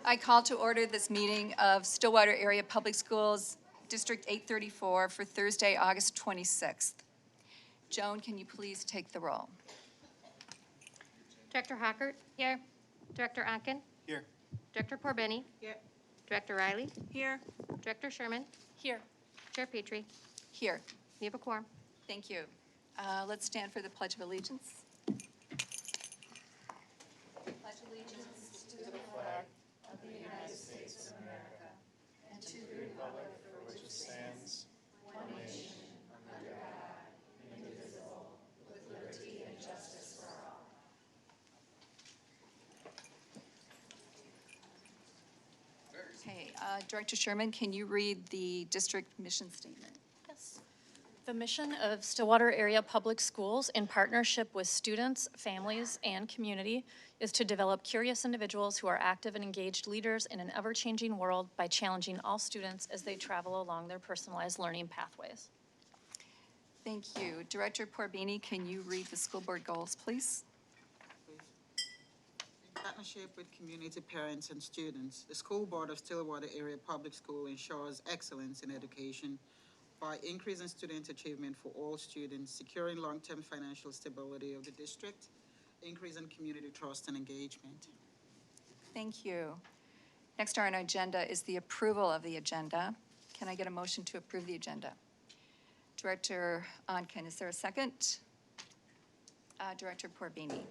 I call to order this meeting of Stillwater Area Public Schools, District 834, for Thursday, August 26th. Joan, can you please take the roll? Director Hockert? Here. Director Onken? Here. Director Porbeni? Here. Director Riley? Here. Director Sherman? Here. Chair Petrie? Here. We have a quorum. Thank you. Let's stand for the Pledge of Allegiance. Pledge allegiance to the flag of the United States of America and to the republic for which it stands, one nation, under God, indivisible, with liberty and justice for all. Okay, Director Sherman, can you read the district mission statement? Yes. The mission of Stillwater Area Public Schools, in partnership with students, families, and community, is to develop curious individuals who are active and engaged leaders in an ever-changing world by challenging all students as they travel along their personalized learning pathways. Thank you. Director Porbeni, can you read the school board goals, please? In partnership with community, parents, and students, the School Board of Stillwater Area Public School ensures excellence in education by increasing student achievement for all students, securing long-term financial stability of the district, increasing community trust and engagement. Thank you. Next on our agenda is the approval of the agenda. Can I get a motion to approve the agenda? Director Onken, is there a second? Director Porbeni.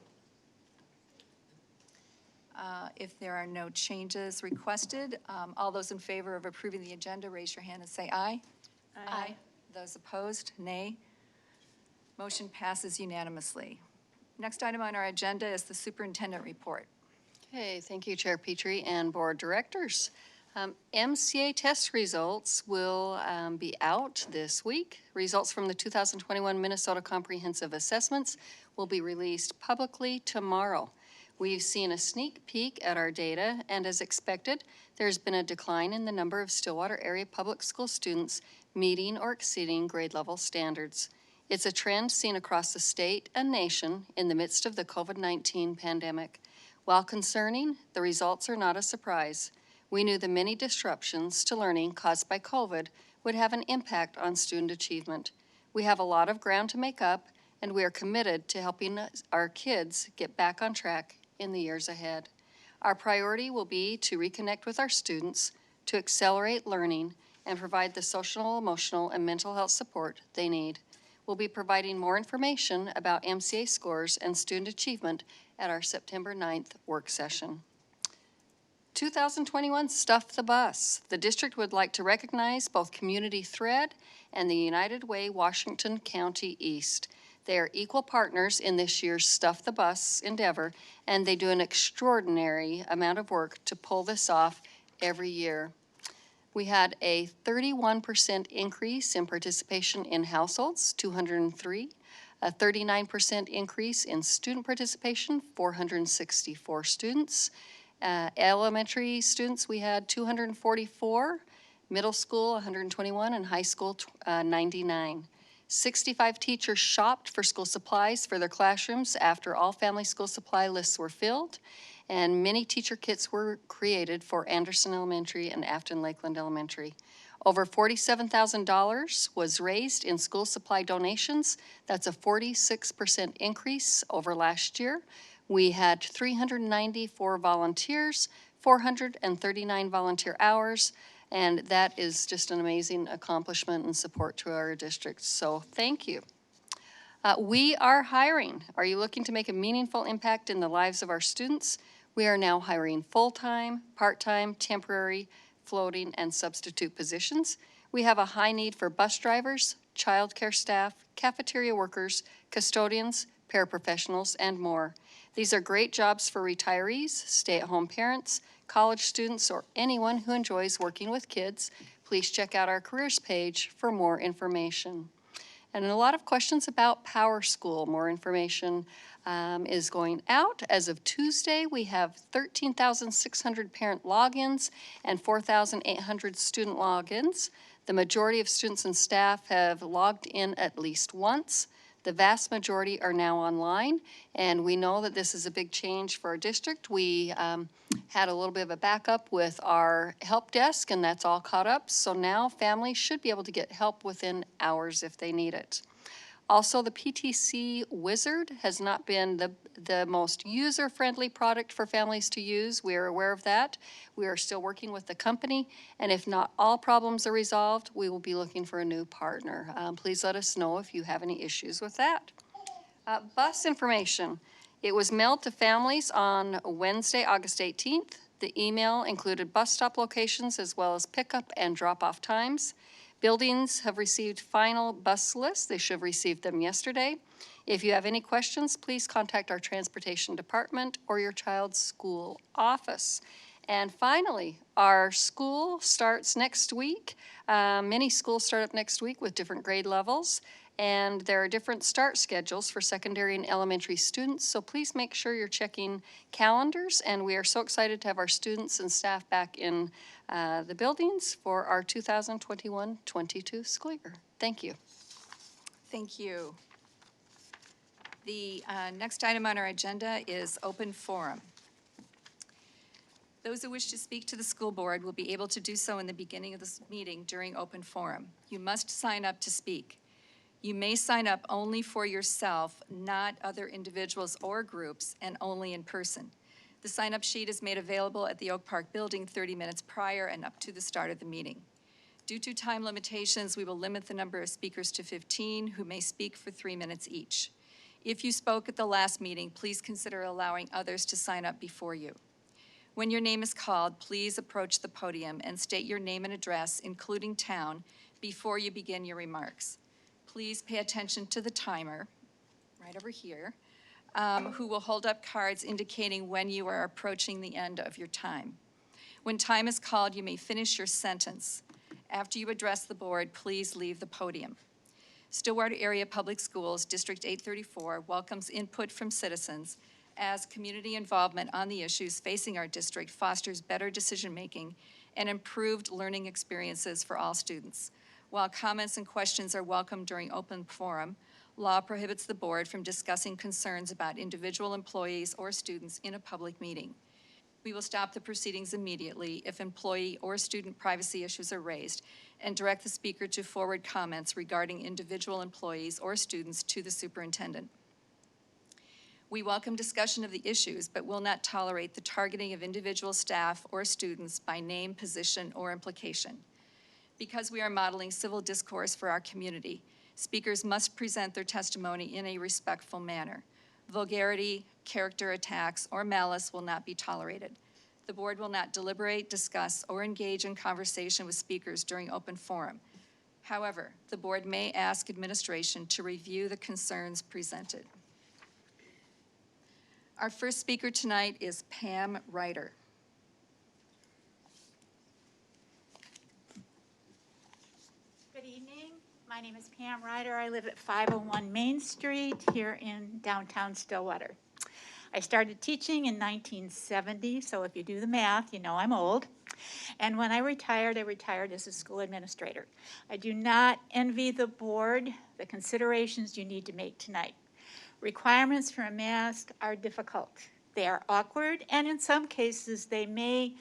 If there are no changes requested, all those in favor of approving the agenda, raise your hand and say aye. Aye. Those opposed, nay. Motion passes unanimously. Next item on our agenda is the superintendent report. Okay, thank you, Chair Petrie and board directors. MCA test results will be out this week. Results from the 2021 Minnesota Comprehensive Assessments will be released publicly tomorrow. We've seen a sneak peek at our data, and as expected, there's been a decline in the number of Stillwater area public school students meeting or exceeding grade level standards. It's a trend seen across the state and nation in the midst of the COVID-19 pandemic. While concerning, the results are not a surprise. We knew the many disruptions to learning caused by COVID would have an impact on student achievement. We have a lot of ground to make up, and we are committed to helping our kids get back on track in the years ahead. Our priority will be to reconnect with our students, to accelerate learning, and provide the social, emotional, and mental health support they need. We'll be providing more information about MCA scores and student achievement at our September 9th work session. 2021 Stuff the Bus. The district would like to recognize both Community Thread and the United Way Washington County East. They are equal partners in this year's Stuff the Bus endeavor, and they do an extraordinary amount of work to pull this off every year. We had a 31% increase in participation in households, 203, a 39% increase in student participation, 464 students. Elementary students, we had 244, middle school 121, and high school 99. 65 teachers shopped for school supplies for their classrooms after all family school supply lists were filled, and many teacher kits were created for Anderson Elementary and Afton Lakeland Elementary. Over $47,000 was raised in school supply donations. That's a 46% increase over last year. We had 394 volunteers, 439 volunteer hours, and that is just an amazing accomplishment and support to our district. So thank you. We are hiring. Are you looking to make a meaningful impact in the lives of our students? We are now hiring full-time, part-time, temporary, floating, and substitute positions. We have a high need for bus drivers, childcare staff, cafeteria workers, custodians, paraprofessionals, and more. These are great jobs for retirees, stay-at-home parents, college students, or anyone who enjoys working with kids. Please check out our careers page for more information. And a lot of questions about PowerSchool. More information is going out. As of Tuesday, we have 13,600 parent logins and 4,800 student logins. The majority of students and staff have logged in at least once. The vast majority are now online, and we know that this is a big change for our district. We had a little bit of a backup with our help desk, and that's all caught up. So now families should be able to get help within hours if they need it. Also, the PTC Wizard has not been the most user-friendly product for families to use. We are aware of that. We are still working with the company, and if not all problems are resolved, we will be looking for a new partner. Please let us know if you have any issues with that. Bus information. It was mailed to families on Wednesday, August 18th. The email included bus stop locations as well as pickup and drop-off times. Buildings have received final bus lists. They should have received them yesterday. If you have any questions, please contact our transportation department or your child's school office. And finally, our school starts next week. Many schools start up next week with different grade levels, and there are different start schedules for secondary and elementary students, so please make sure you're checking calendars, and we are so excited to have our students and staff back in the buildings for our 2021-22 school year. Thank you. Thank you. The next item on our agenda is open forum. Those who wish to speak to the school board will be able to do so in the beginning of this meeting during open forum. You must sign up to speak. You may sign up only for yourself, not other individuals or groups, and only in person. The sign-up sheet is made available at the Oak Park building 30 minutes prior and up to the start of the meeting. Due to time limitations, we will limit the number of speakers to 15 who may speak for 3 minutes each. If you spoke at the last meeting, please consider allowing others to sign up before you. When your name is called, please approach the podium and state your name and address, including town, before you begin your remarks. Please pay attention to the timer, right over here, who will hold up cards indicating when you are approaching the end of your time. When time is called, you may finish your sentence. After you address the board, please leave the podium. Stillwater Area Public Schools, District 834, welcomes input from citizens as community involvement on the issues facing our district fosters better decision-making and improved learning experiences for all students. While comments and questions are welcome during open forum, law prohibits the board from discussing concerns about individual employees or students in a public meeting. We will stop the proceedings immediately if employee or student privacy issues are raised and direct the speaker to forward comments regarding individual employees or students to the superintendent. We welcome discussion of the issues, but will not tolerate the targeting of individual staff or students by name, position, or implication. Because we are modeling civil discourse for our community, speakers must present their testimony in a respectful manner. Vulgarity, character attacks, or malice will not be tolerated. The board will not deliberate, discuss, or engage in conversation with speakers during open forum. However, the board may ask administration to review the concerns presented. Our first speaker tonight is Pam Ryder. Good evening. My name is Pam Ryder. I live at 501 Main Street here in downtown Stillwater. I started teaching in 1970, so if you do the math, you know I'm old. And when I retired as a school administrator. I do not envy the board the considerations you need to make tonight. Requirements for a mask are difficult. They are awkward, and in some cases, they may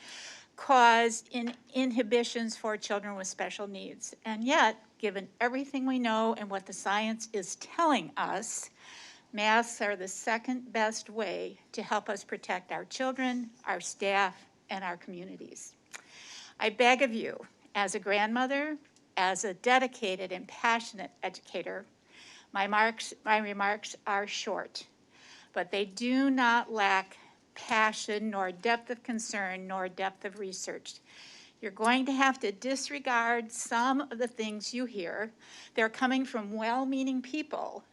cause inhibitions for children with special needs. And yet, given everything we know and what the science is telling us, masks are the second best way to help us protect our children, our staff, and our communities. I beg of you, as a grandmother, as a dedicated and passionate educator, my remarks are short, but they do not lack passion, nor depth of concern, nor depth of research. You're going to have to disregard some of the things you hear. They're coming from well-meaning people,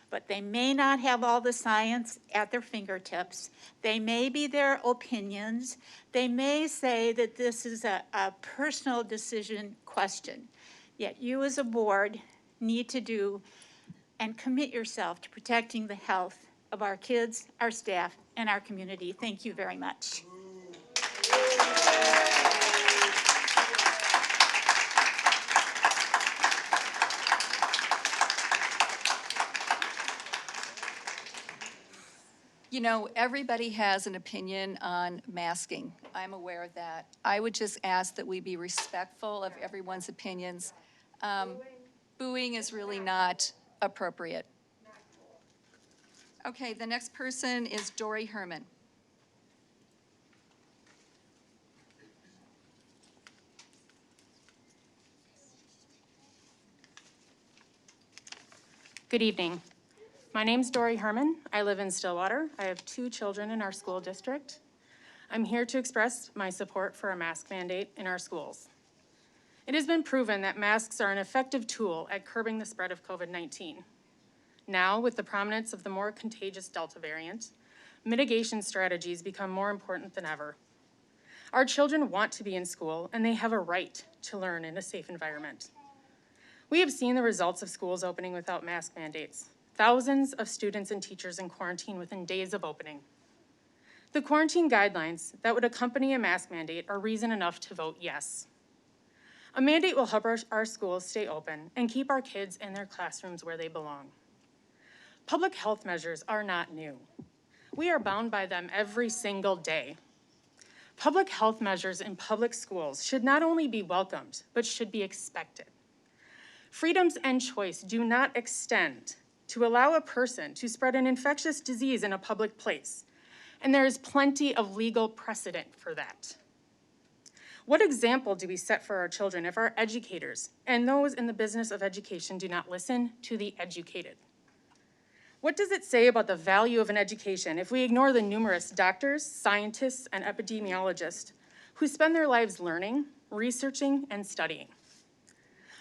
but they may not have all the science at their fingertips. They may be their opinions. They may say that this is a personal decision question. Yet you as a board need to do and commit yourself to protecting the health of our kids, our staff, and our community. Thank you very much. You know, everybody has an opinion on masking. I'm aware of that. I would just ask that we be respectful of everyone's opinions. Booing is really not appropriate. Okay, the next person is Dory Herman. Good evening. My name's Dory Herman. I live in Stillwater. I have 2 children in our school district. I'm here to express my support for a mask mandate in our schools. It has been proven that masks are an effective tool at curbing the spread of COVID-19. Now, with the prominence of the more contagious Delta variant, mitigation strategies become more important than ever. Our children want to be in school, and they have a right to learn in a safe environment. We have seen the results of schools opening without mask mandates. Thousands of students and teachers in quarantine within days of opening. The quarantine guidelines that would accompany a mask mandate are reason enough to vote yes. A mandate will help our schools stay open and keep our kids in their classrooms where they belong. Public health measures are not new. We are bound by them every single day. Public health measures in public schools should not only be welcomed, but should be expected. Freedoms and choice do not extend to allow a person to spread an infectious disease in a public place, and there is plenty of legal precedent for that. What example do we set for our children if our educators and those in the business of education do not listen to the educated? What does it say about the value of an education if we ignore the numerous doctors, scientists, and epidemiologists who spend their lives learning, researching, and studying?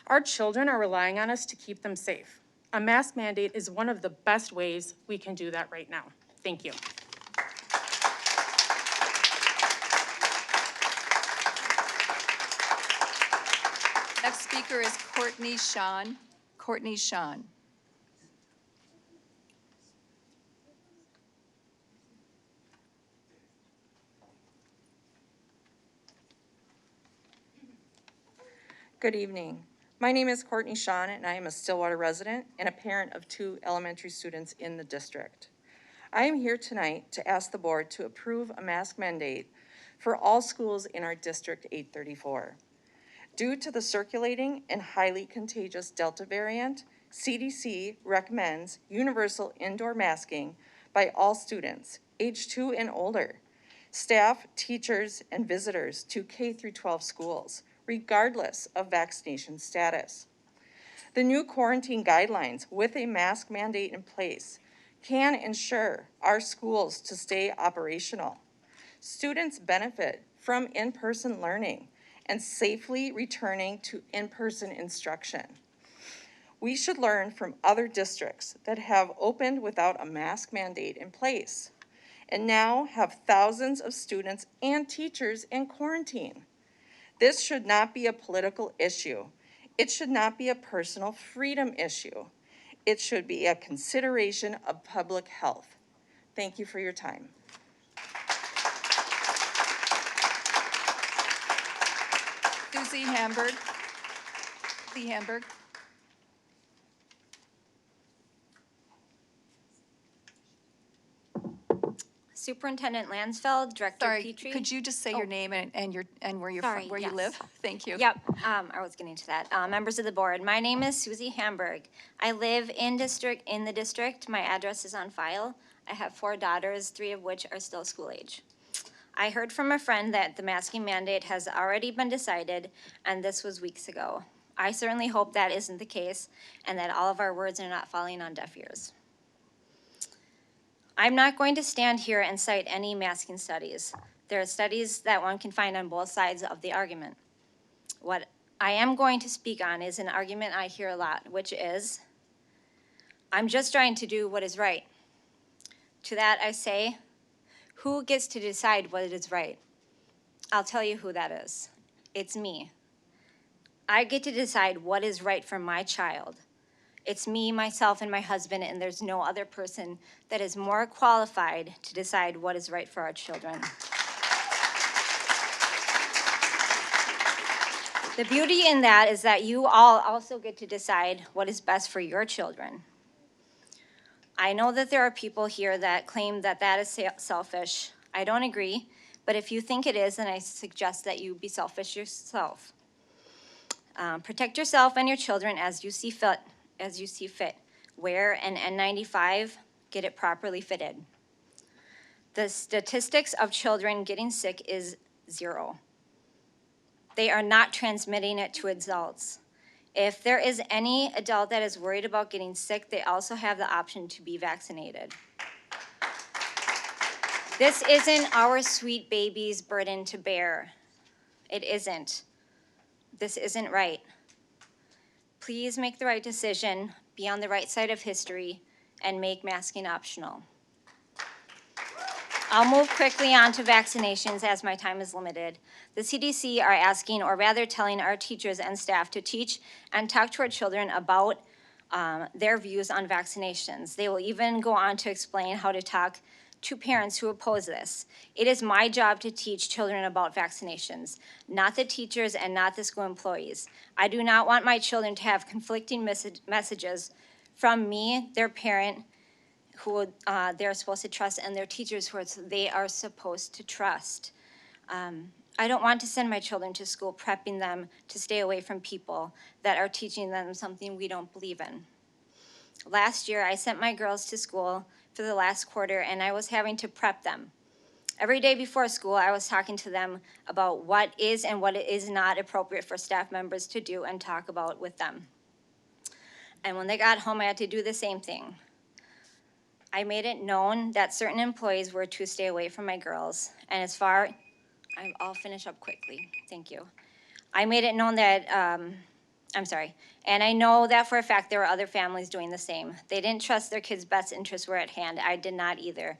Our children are relying on us to keep them safe. A mask mandate is one of the best ways we can do that right now. Thank you. Next speaker is Courtney Shawn. Courtney Shawn. Good evening. My name is Courtney Shawn, and I am a Stillwater resident and a parent of 2 elementary students in the district. I am here tonight to ask the board to approve a mask mandate for all schools in our District 834. Due to the circulating and highly contagious Delta variant, CDC recommends universal indoor masking by all students, age 2 and older, staff, teachers, and visitors to K-12 schools, regardless of vaccination status. The new quarantine guidelines with a mask mandate in place can ensure our schools to stay operational. Students benefit from in-person learning and safely returning to in-person instruction. We should learn from other districts that have opened without a mask mandate in place and now have thousands of students and teachers in quarantine. This should not be a political issue. It should not be a personal freedom issue. It should be a consideration of public health. Thank you for your time. Susie Hamburg. Susie Hamburg. Superintendent Lansfeld, Director Sorry, Petrie. could you just say your name and where you're Sorry, from, where you yes. live? Thank you. Yep, I was getting to that. Members of the board, my name is Susie Hamburg. I live in the district. My address is on file. I have 4 daughters, 3 of which are still school age. I heard from a friend that the masking mandate has already been decided, and this was weeks ago. I certainly hope that isn't the case, and that all of our words are not falling on deaf ears. I'm not going to stand here and cite any masking studies. There are studies that one can find on both sides of the argument. What I am going to speak on is an argument I hear a lot, which is, I'm just trying to do what is right. To that I say, who gets to decide what is right? I'll tell you who that is. It's me. I get to decide what is right for my child. It's me, myself, and my husband, and there's no other person that is more qualified to decide what is right for our children. The beauty in that is that you all also get to decide what is best for your children. I know that there are people here that claim that that is selfish. I don't agree, but if you think it is, then I suggest that you be selfish yourself. Protect yourself and your children as you see fit. Wear an N95, get it properly fitted. The statistics of children getting sick is 0. They are not transmitting it to adults. If there is any adult that is worried about getting sick, they also have the option to be vaccinated. This isn't our sweet baby's burden to bear. It isn't. This isn't right. Please make the right decision, be on the right side of history, and make masking optional. I'll move quickly on to vaccinations as my time is limited. The CDC are asking, or rather telling our teachers and staff to teach and talk to our children about their views on vaccinations. They will even go on to explain how to talk to parents who oppose this. It is my job to teach children about vaccinations, not the teachers and not the school employees. I do not want my children to have conflicting messages from me, their parent, who they're supposed to trust, and their teachers who they are supposed to trust. I don't want to send my children to school prepping them to stay away from people that are teaching them something we don't believe in. Last year, I sent my girls to school for the last quarter, and I was having to prep them. Every day before school, I was talking to them about what is and what is not appropriate for staff members to do and talk about with them. And when they got home, I had to do the same thing. I made it known that certain employees were to stay away from my girls, and I'll finish up quickly, thank you. I made it known that, and I know that for a fact there were other families doing the same. They didn't trust their kids' best interests were at hand. I did not either.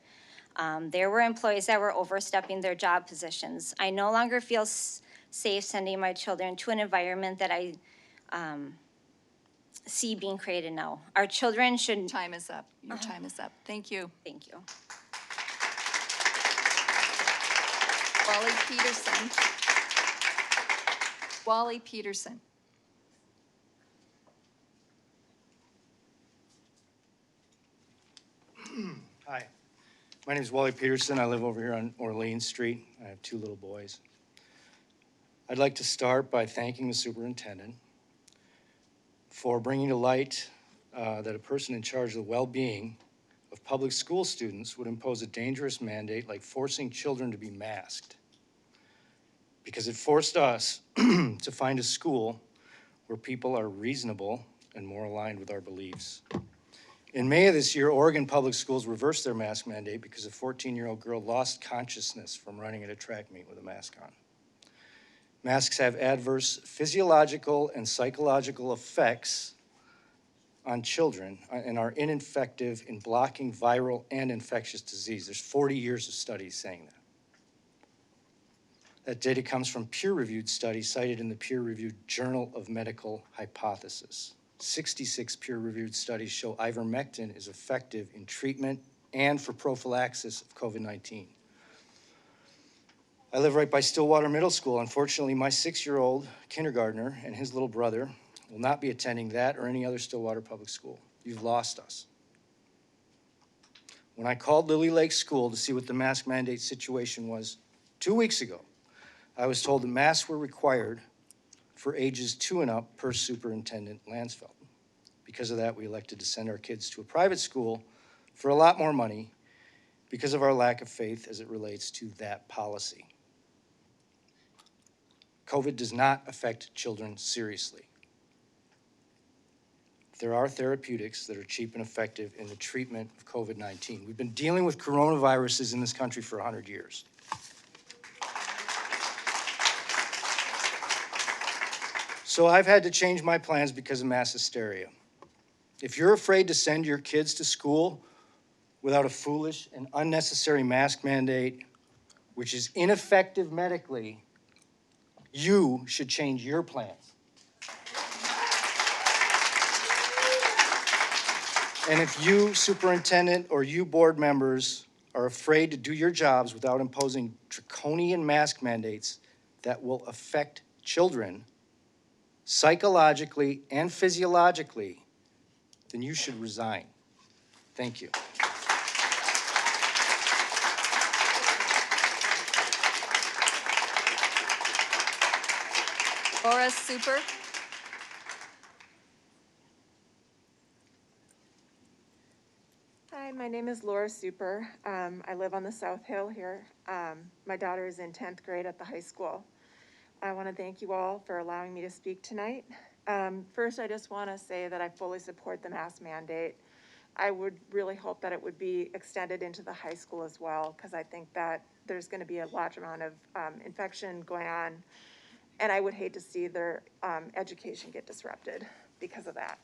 There were employees that were overstepping their job positions. I no longer feel safe sending my children to an environment that I see being created now. Our children should. Time is up. Your time is up. Thank you. Thank you. Wally Peterson. Wally Peterson. Hi, my name is Wally Peterson. I live over here on Orleans Street. I have 2 little boys. I'd like to start by thanking the superintendent for bringing to light that a person in charge of the well-being of public school students would impose a dangerous mandate like forcing children to be masked, because it forced us to find a school where people are reasonable and more aligned with our beliefs. In May of this year, Oregon Public Schools reversed their mask mandate because a 14-year-old girl lost consciousness from running at a track meet with a mask on. Masks have adverse physiological and psychological effects on children and are ineffective in blocking viral and infectious disease. There's 40 years of studies saying that. That data comes from peer-reviewed studies cited in the peer-reviewed Journal of Medical Hypothesis. 66 peer-reviewed studies show ivermectin is effective in treatment and for prophylaxis of COVID-19. I live right by Stillwater Middle School. Unfortunately, my 6-year-old kindergartner and his little brother will not be attending that or any other Stillwater public school. You've lost us. When I called Lily Lake School to see what the mask mandate situation was 2 weeks ago, I was told that masks were required for ages 2 and up per Superintendent Lansfeld. Because of that, we elected to send our kids to a private school for a lot more money because of our lack of faith as it relates to that policy. COVID does not affect children seriously. There are therapeutics that are cheap and effective in the treatment of COVID-19. We've been dealing with coronaviruses in this country for 100 years. So I've had to change my plans because of mass hysteria. If you're afraid to send your kids to school without a foolish and unnecessary mask mandate, which is ineffective medically, you should change your plans. And if you, superintendent, or you board members are afraid to do your jobs without imposing draconian mask mandates that will affect children psychologically and physiologically, then you should resign. Thank you. Laura Super. Hi, my name is Laura Super. I live on the South Hill here. My daughter is in 10th grade at the high school. I want to thank you all for allowing me to speak tonight. First, I just want to say that I fully support the mask mandate. I would really hope that it would be extended into the high school as well, because I think that there's going to be a large amount of infection going on, and I would hate to see their education get disrupted because of that.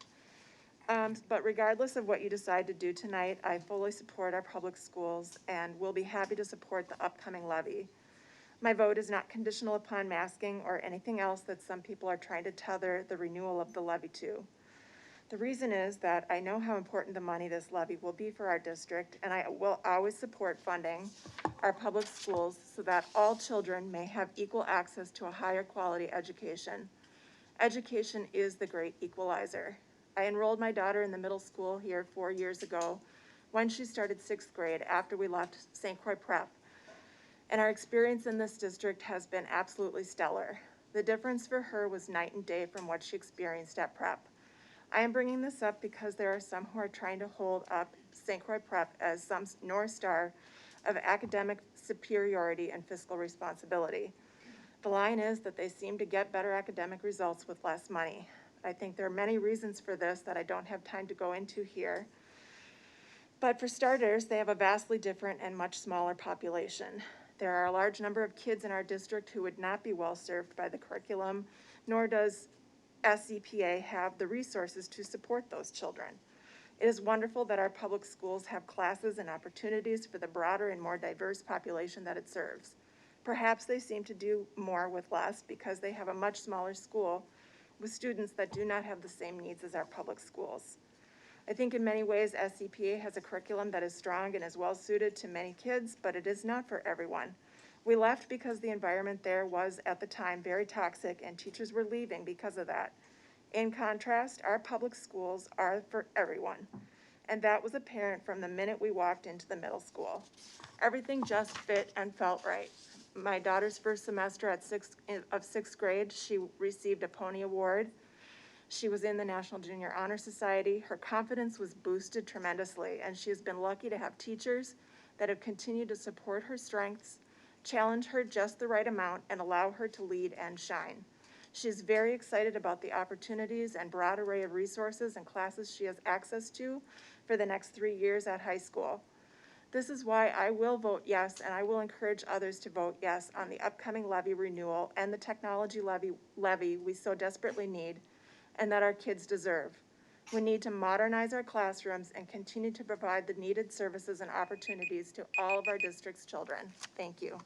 But regardless of what you decide to do tonight, I fully support our public schools and will be happy to support the upcoming levy. My vote is not conditional upon masking or anything else that some people are trying to tether the renewal of the levy to. The reason is that I know how important the money this levy will be for our district, and I will always support funding our public schools so that all children may have equal access to a higher quality education. Education is the great equalizer. I enrolled my daughter in the middle school here 4 years ago when she started 6th grade after we left St. Croix Prep. And our experience in this district has been absolutely stellar. The difference for her was night and day from what she experienced at Prep. I am bringing this up because there are some who are trying to hold up St. Croix Prep as some North Star of academic superiority and fiscal responsibility. The line is that they seem to get better academic results with less money. I think there are many reasons for this that I don't have time to go into here. But for starters, they have a vastly different and much smaller population. There are a large number of kids in our district who would not be well served by the curriculum, nor does SCPA have the resources to support those children. It is wonderful that our public schools have classes and opportunities for the broader and more diverse population that it serves. Perhaps they seem to do more with less because they have a much smaller school with students that do not have the same needs as our public schools. I think in many ways SCPA has a curriculum that is strong and is well suited to many kids, but it is not for everyone. We left because the environment there was at the time very toxic and teachers were leaving because of that. In contrast, our public schools are for everyone, and that was apparent from the minute we walked into the middle school. Everything just fit and felt right. My daughter's first semester of 6th grade, she received a Pony Award. She was in the National Junior Honor Society. Her confidence was boosted tremendously, and she has been lucky to have teachers that have continued to support her strengths, challenge her just the right amount, and allow her to lead and shine. She is very excited about the opportunities and broad array of resources and classes she has access to for the next 3 years at high school. This is why I will vote yes, and I will encourage others to vote yes on the upcoming levy renewal and the technology levy we so desperately need and that our kids deserve. We need to modernize our classrooms and continue to provide the needed services and opportunities to all of our district's children. Thank you.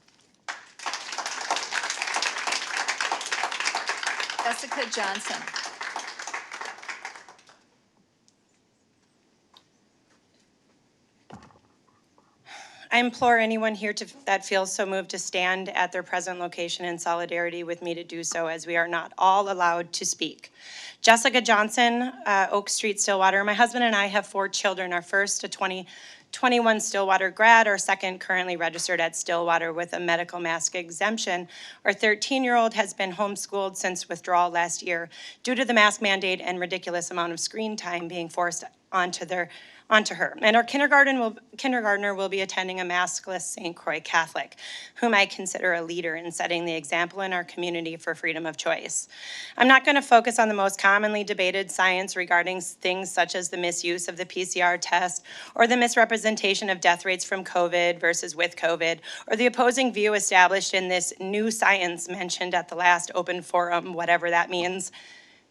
Jessica Johnson. I implore anyone here that feels so moved to stand at their present location in solidarity with me to do so, as we are not all allowed to speak. Jessica Johnson, Oak Street, Stillwater. My husband and I have 4 children. Our first, a 2021 Stillwater grad. Our second, currently registered at Stillwater with a medical mask exemption. Our 13-year-old has been homeschooled since withdrawal last year due to the mask mandate and ridiculous amount of screen time being forced onto her. And our kindergartner will be attending a maskless St. Croix Catholic, whom I consider a leader in setting the example in our community for freedom of choice. I'm not going to focus on the most commonly debated science regarding things such as the misuse of the PCR test or the misrepresentation of death rates from COVID versus with COVID, or the opposing view established in this new science mentioned at the last open forum, whatever that means.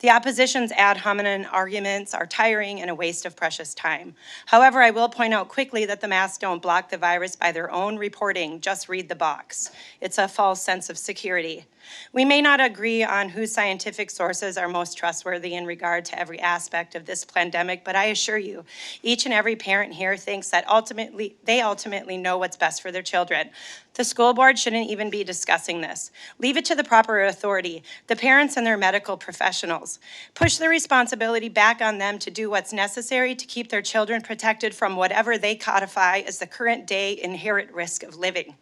The opposition's ad hominem arguments are tiring and a waste of precious time. However, I will point out quickly that the masks don't block the virus by their own reporting. Just read the box. It's a false sense of security. We may not agree on whose scientific sources are most trustworthy in regard to every aspect of this pandemic, but I assure you, each and every parent here thinks that they ultimately know what's best for their children. The school board shouldn't even be discussing this. Leave it to the proper authority, the parents and their medical professionals. Push the responsibility back on them to do what's necessary to keep their children protected from whatever they codify as the current day inherent risk of living.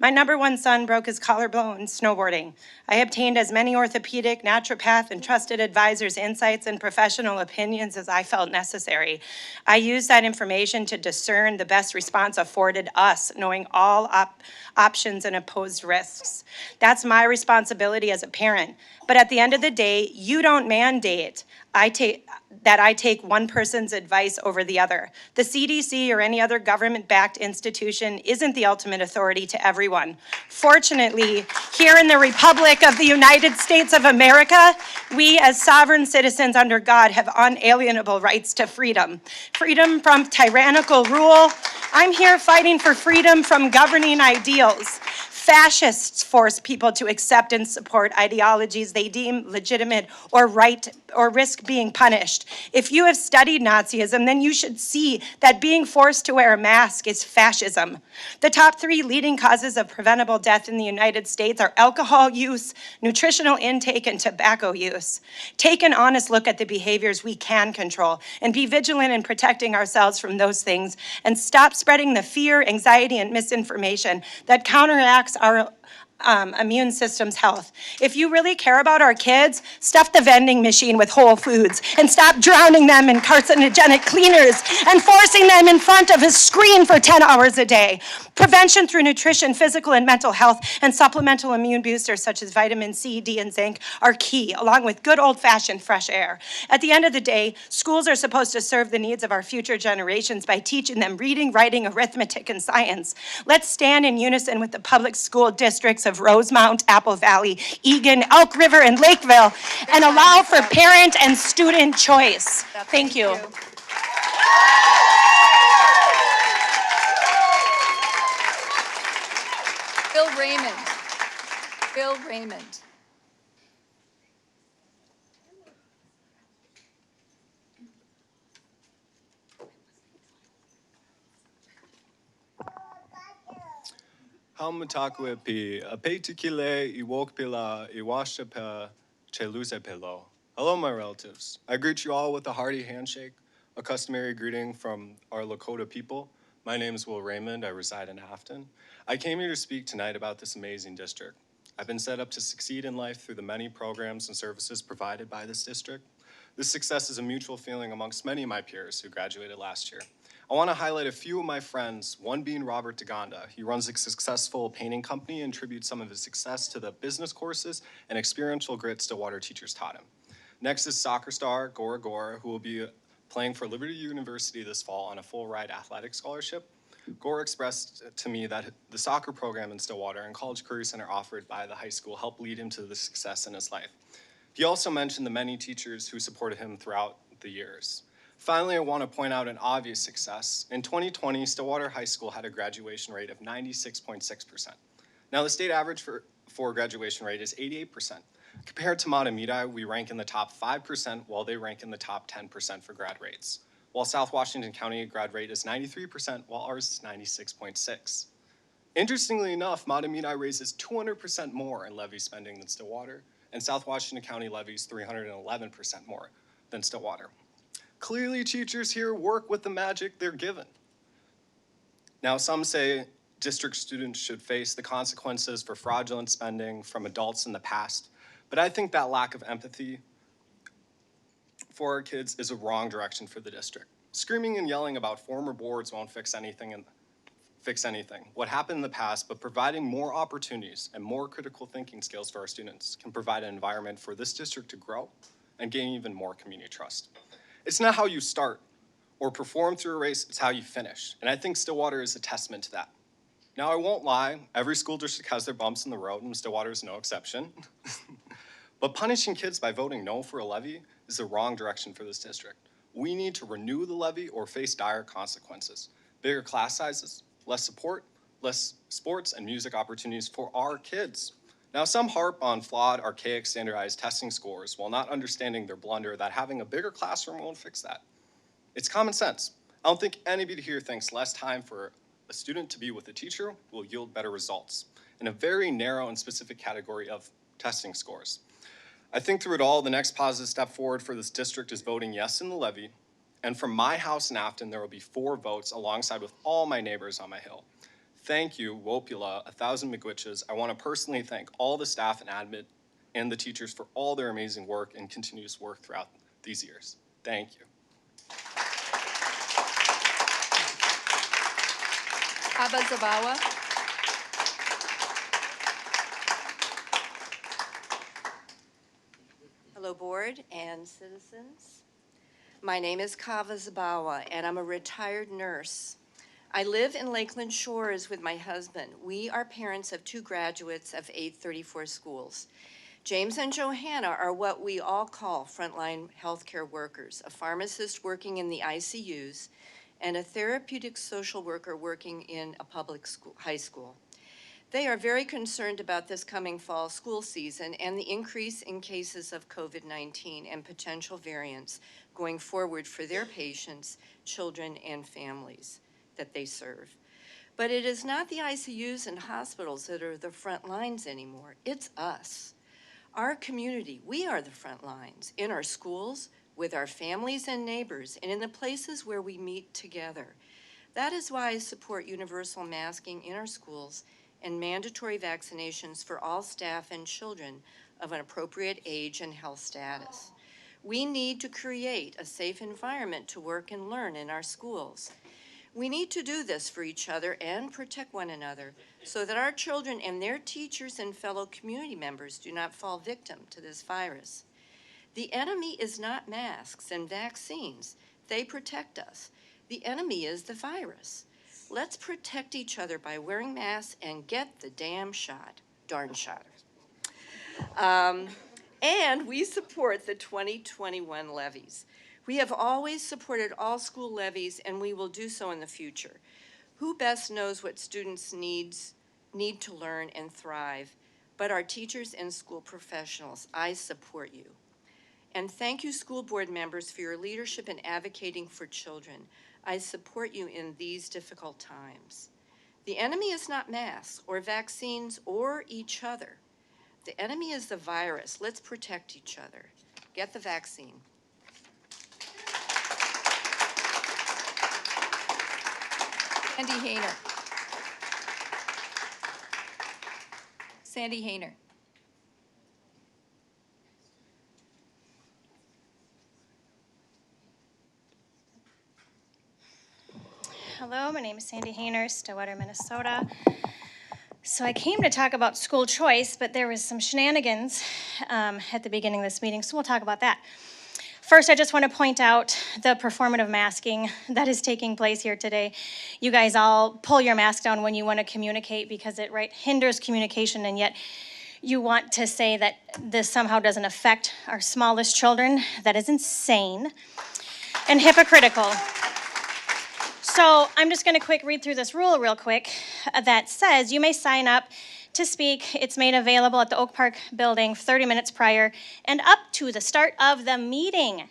My number one son broke his collarbone snowboarding. I obtained as many orthopedic, naturopath, and trusted advisors' insights and professional opinions as I felt necessary. I used that information to discern the best response afforded us, knowing all options and opposed risks. That's my responsibility as a parent. But at the end of the day, you don't mandate I take one person's advice over the other. The CDC or any other government-backed institution isn't the ultimate authority to everyone. Fortunately, here in the Republic of the United States of America, we as sovereign citizens under God have unalienable rights to freedom. Freedom from tyrannical rule. I'm here fighting for freedom from governing ideals. Fascists force people to accept and support ideologies they deem legitimate or right or risk being punished. If you have studied Nazism, then you should see that being forced to wear a mask is fascism. The top 3 leading causes of preventable death in the United States are alcohol use, nutritional intake, and tobacco use. Take an honest look at the behaviors we can control and be vigilant in protecting ourselves from those things and stop spreading the fear, anxiety, and misinformation that counteracts our immune system's health. If you really care about our kids, stuff the vending machine with Whole Foods and stop drowning them in carcinogenic cleaners and forcing them in front of a screen for 10 hours a day. Prevention through nutrition, physical and mental health, and supplemental immune boosters such as vitamin C, D, and zinc are key, along with good old-fashioned fresh air. At the end of the day, schools are supposed to serve the needs of our future generations by teaching them reading, writing, arithmetic, and science. Let's stand in unison with the public school districts of Rosemount, Apple Valley, Eagan, Elk River, and Lakeville, and allow for parent and student choice. Thank you. Bill Raymond. Bill Raymond. Haumataku pi apetikile iwokpila iwashape chelusepilo. Hello, my relatives. I greet you all with a hearty handshake, a customary greeting from our Lakota people. My name is Will Raymond. I reside in Afton. I came here to speak tonight about this amazing district. I've been set up to succeed in life through the many programs and services provided by this district. This success is a mutual feeling amongst many of my peers who graduated last year. I want to highlight a few of my friends, one being Robert DeGonda. He runs a successful painting company and tributes some of his success to the business courses and experiential grit Stillwater teachers taught him. Next is soccer star Gora Gora, who will be playing for Liberty University this fall on a full-ride athletic scholarship. Gora expressed to me that the soccer program in Stillwater and College Career Center offered by the high school helped lead him to the success in his life. He also mentioned the many teachers who supported him throughout the years. Finally, I want to point out an obvious success. In 2020, Stillwater High School had a graduation rate of 96.6%. Now, the state average for graduation rate is 88%. Compared to Matamidi, we rank in the top 5%, while they rank in the top 10% for grad rates. While South Washington County grad rate is 93%, while ours is 96.6%. Interestingly enough, Matamidi raises 200% more in levy spending than Stillwater, and South Washington County levies 311% more than Stillwater. Clearly, teachers here work with the magic they're given. Now, some say district students should face the consequences for fraudulent spending from adults in the past, but I think that lack of empathy for our kids is a wrong direction for the district. Screaming and yelling about former boards won't fix anything. What happened in the past, but providing more opportunities and more critical thinking skills for our students can provide an environment for this district to grow and gain even more community trust. It's not how you start or perform through a race, it's how you finish. And I think Stillwater is a testament to that. Now, I won't lie, every school district has their bumps in the road, and Stillwater is no exception. But punishing kids by voting no for a levy is the wrong direction for this district. We need to renew the levy or face dire consequences. Bigger class sizes, less support, less sports and music opportunities for our kids. Now, some harp on flawed, archaic, standardized testing scores while not understanding their blunder that having a bigger classroom won't fix that. It's common sense. I don't think anybody here thinks less time for a student to be with a teacher will yield better results in a very narrow and specific category of testing scores. I think through it all, the next positive step forward for this district is voting yes in the levy. And from my house in Afton, there will be 4 votes alongside with all my neighbors on my hill. Thank you, Wopula, 1,000 McGwitches. I want to personally thank all the staff and admin and the teachers for all their amazing work and continuous work throughout these years. Thank you. Abba Zabawa. Hello, board and citizens. My name is Kava Zabawa, and I'm a retired nurse. I live in Lakeland Shores with my husband. We are parents of 2 graduates of 834 schools. James and Johanna are what we all call frontline healthcare workers, a pharmacist working in the ICUs, and a therapeutic social worker working in a public school, high school. They are very concerned about this coming fall school season and the increase in cases of COVID-19 and potential variants going forward for their patients, children, and families that they serve. But it is not the ICUs and hospitals that are the front lines anymore. It's us. Our community, we are the front lines in our schools, with our families and neighbors, and in the places where we meet together. That is why I support universal masking in our schools and mandatory vaccinations for all staff and children of an appropriate age and health status. We need to create a safe environment to work and learn in our schools. We need to do this for each other and protect one another so that our children and their teachers and fellow community members do not fall victim to this virus. The enemy is not masks and vaccines. They protect us. The enemy is the virus. Let's protect each other by wearing masks and get the damn shot. Darn shot. And we support the 2021 levies. We have always supported all school levies, and we will do so in the future. Who best knows what students need to learn and thrive, but our teachers and school professionals. I support you. And thank you, school board members, for your leadership in advocating for children. I support you in these difficult times. The enemy is not masks or vaccines or each other. The enemy is the virus. Let's protect each other. Get the vaccine. Sandy Hayner. Sandy Hayner. Hello, my name is Sandy Hayner, Stillwater, Minnesota. So I came to talk about school choice, but there was some shenanigans at the beginning of this meeting, so we'll talk about that. First, I just want to point out the performative masking that is taking place here today. You guys all pull your mask down when you want to communicate because it hinders communication, and yet you want to say that this somehow doesn't affect our smallest children. That is insane and hypocritical. So I'm just going to quick read through this rule real quick that says you may sign up to speak. It's made available at the Oak Park building 30 minutes prior and up to the start of the meeting.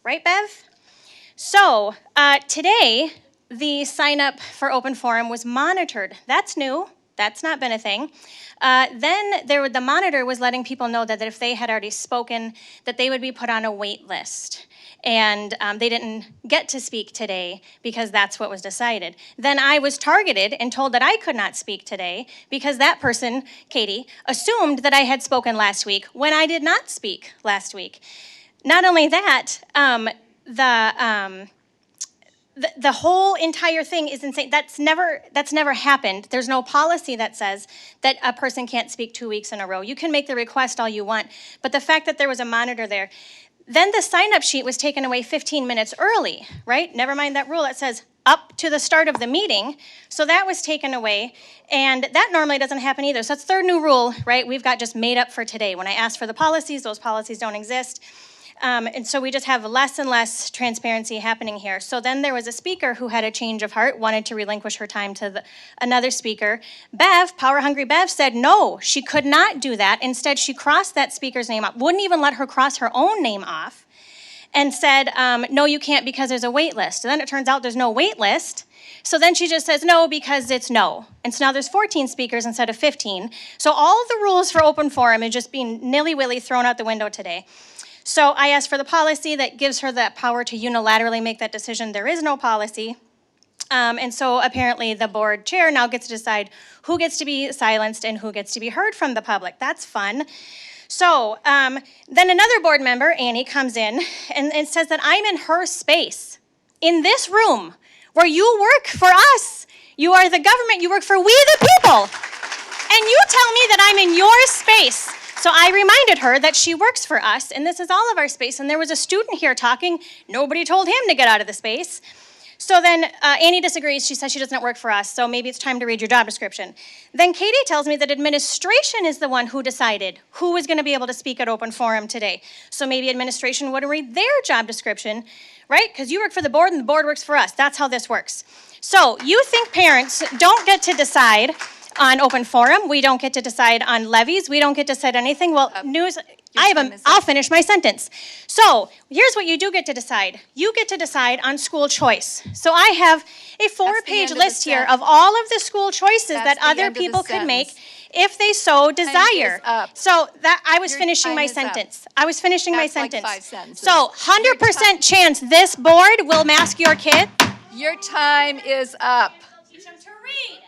Right, Bev? So today, the sign up for open forum was monitored. That's new. That's not been a thing. Then the monitor was letting people know that if they had already spoken, that they would be put on a wait list. And they didn't get to speak today because that's what was decided. Then I was targeted and told that I could not speak today because that person, Katie, assumed that I had spoken last week when I did not speak last week. Not only that, the whole entire thing is insane. That's never happened. There's no policy that says that a person can't speak 2 weeks in a row. You can make the request all you want, but the fact that there was a monitor there, then the sign-up sheet was taken away 15 minutes early, right? Never mind that rule that says up to the start of the meeting. So that was taken away, and that normally doesn't happen either. So that's third new rule, right? We've got just made up for today. When I asked for the policies, those policies don't exist. And so we just have less and less transparency happening here. So then there was a speaker who had a change of heart, wanted to relinquish her time to another speaker. Bev, Power Hungry Bev, said no, she could not do that. Instead, she crossed that speaker's name off, wouldn't even let her cross her own name off, and said, no, you can't because there's a wait list. And then it turns out there's no wait list. So then she just says no because it's no. And so now there's 14 speakers instead of 15. So all of the rules for open forum is just being nilly-willy thrown out the window today. So I asked for the policy that gives her that power to unilaterally make that decision. There is no policy. And so apparently the board chair now gets to decide who gets to be silenced and who gets to be heard from the public. That's fun. So then another board member, Annie, comes in and says that I'm in her space, in this room, where you work for us. You are the government. You work for we the people. And you tell me that I'm in your space. So I reminded her that she works for us, and this is all of our space. And there was a student here talking. Nobody told him to get out of the space. So then Annie disagrees. She says she doesn't work for us, so maybe it's time to read your job description. Then Katie tells me that administration is the one who decided who was going to be able to speak at open forum today. So maybe administration wouldn't read their job description, right? Because you work for the board and the board works for us. That's how this works. So you think parents don't get to decide on open forum. We don't get to decide on levies. We don't get to decide anything. Well, I'll finish my sentence. So here's what you do get to decide. You get to decide on school choice. So I have a 4-page list here of all of the school choices that other people could make if they so desire. So that I was finishing my sentence. I was finishing my sentence. Like 5 sentences. So 100% chance this board will mask your kid. Your time is up. Teach them to read.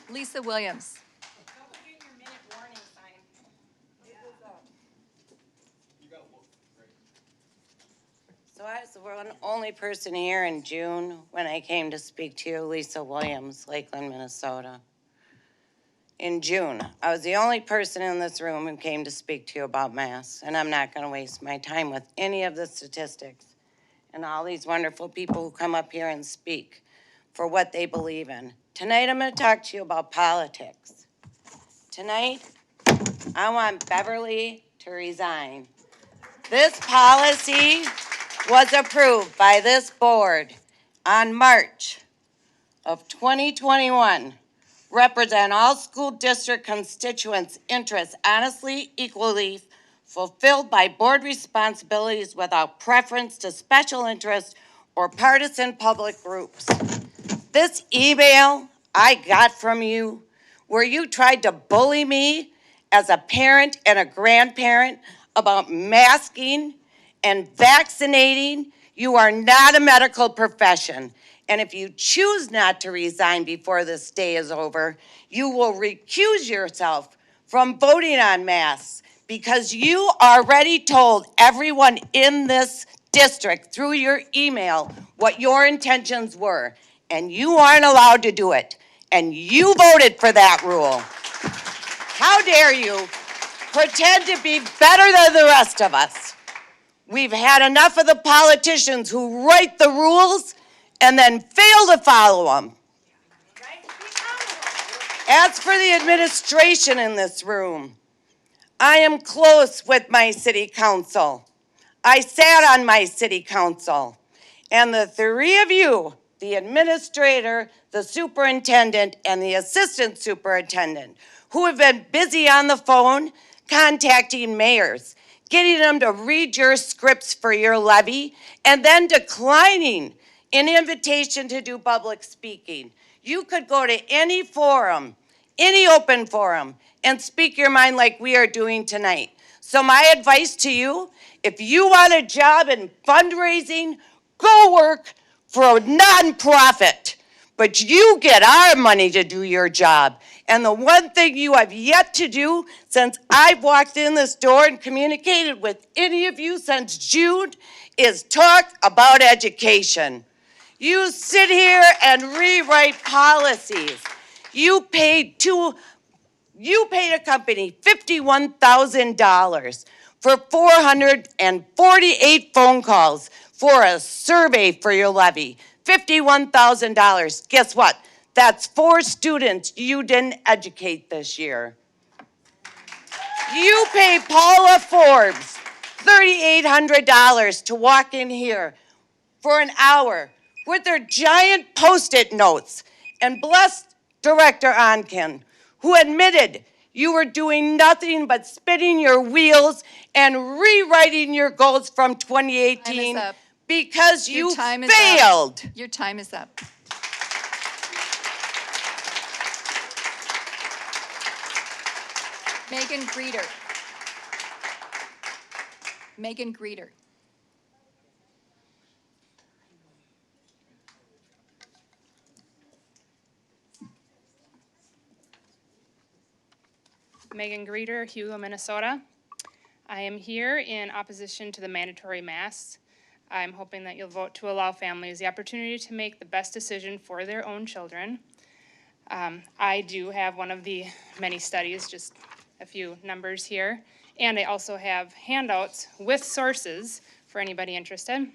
Lisa Williams. So I was the only person here in June when I came to speak to you, Lisa Williams, Lakeland, Minnesota. In June, I was the only person in this room who came to speak to you about masks, and I'm not going to waste my time with any of the statistics and all these wonderful people who come up here and speak for what they believe in. Tonight, I'm going to talk to you about politics. Tonight, I want Beverly to resign. This policy was approved by this board on March of 2021. Represent all school district constituents' interests honestly, equally, fulfilled by board responsibilities without preference to special interests or partisan public groups. This email I got from you, where you tried to bully me as a parent and a grandparent about masking and vaccinating, you are not a medical profession. And if you choose not to resign before this day is over, you will recuse yourself from voting on masks because you already told everyone in this district through your email what your intentions were. And you aren't allowed to do it. And you voted for that rule. How dare you pretend to be better than the rest of us? We've had enough of the politicians who write the rules and then fail to follow them. As for the administration in this room, I am close with my city council. I sat on my city council, and the three of you, the administrator, the superintendent, and the assistant superintendent, who have been busy on the phone contacting mayors, getting them to read your scripts for your levy, and then declining an invitation to do public speaking. You could go to any forum, any open forum, and speak your mind like we are doing tonight. So my advice to you, if you want a job in fundraising, go work for a nonprofit. But you get our money to do your job. And the one thing you have yet to do since I've walked in this door and communicated with any of you since June is talk about education. You sit here and rewrite policies. You paid a company $51,000 for 448 phone calls for a survey for your levy. $51,000. Guess what? That's 4 students you didn't educate this year. You pay Paula Forbes $3,800 to walk in here for an hour with their giant Post-it notes, and bless Director Onken, who admitted you were doing nothing but spinning your wheels and rewriting your goals from 2018 up. because Your you time is up. failed. Your time is up. Megan Greeter. Megan Greeter. Megan Greeter, Hugo, Minnesota. I am here in opposition to the mandatory masks. I'm hoping that you'll vote to allow families the opportunity to make the best decision for their own children. I do have one of the many studies, just a few numbers here, and I also have handouts with sources for anybody interested.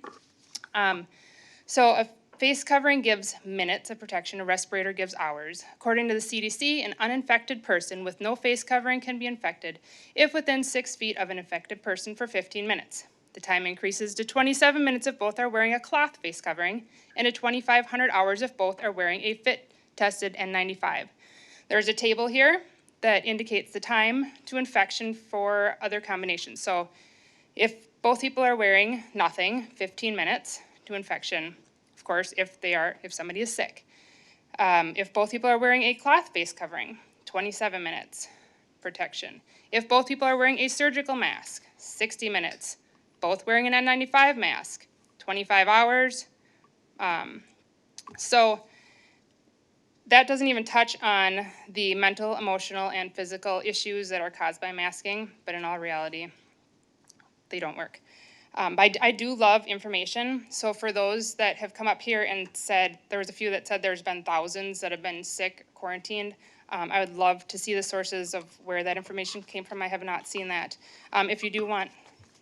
So a face covering gives minutes of protection, a respirator gives hours. According to the CDC, an uninfected person with no face covering can be infected if within 6 feet of an infected person for 15 minutes. The time increases to 27 minutes if both are wearing a cloth face covering, and to 2,500 hours if both are wearing a fit, tested, N95. There's a table here that indicates the time to infection for other combinations. So if both people are wearing nothing, 15 minutes to infection. Of course, if somebody is sick. If both people are wearing a cloth face covering, 27 minutes protection. If both people are wearing a surgical mask, 60 minutes. Both wearing an N95 mask, 25 hours. So that doesn't even touch on the mental, emotional, and physical issues that are caused by masking, but in all reality, they don't work. I do love information, so for those that have come up here and said, there was a few that said there's been thousands that have been sick, quarantined, I would love to see the sources of where that information came from. I have not seen that. If you do want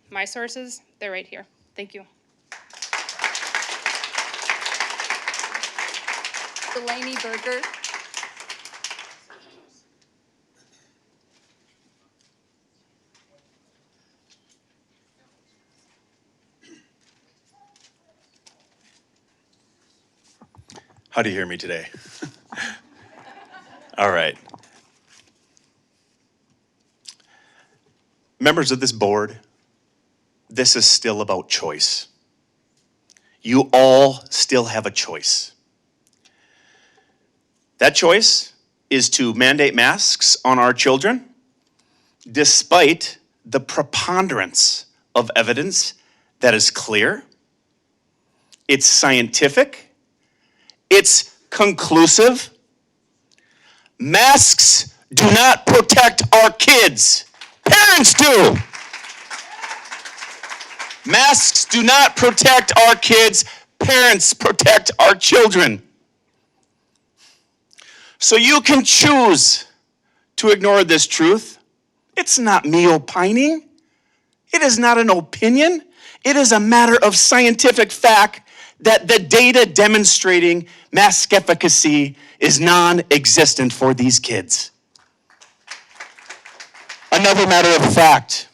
my sources, they're right here. Thank you. Delaney Berger. How do you hear me today? All right. Members of this board, this is still about choice. You all still have a choice. That choice is to mandate masks on our children, despite the preponderance of evidence that is clear, it's scientific, it's conclusive. Masks do not protect our kids. Parents do. Masks do not protect our kids. Parents protect our children. So you can choose to ignore this truth. It's not me opining. It is not an opinion. It is a matter of scientific fact that the data demonstrating mask efficacy is non-existent for these kids. Another matter of fact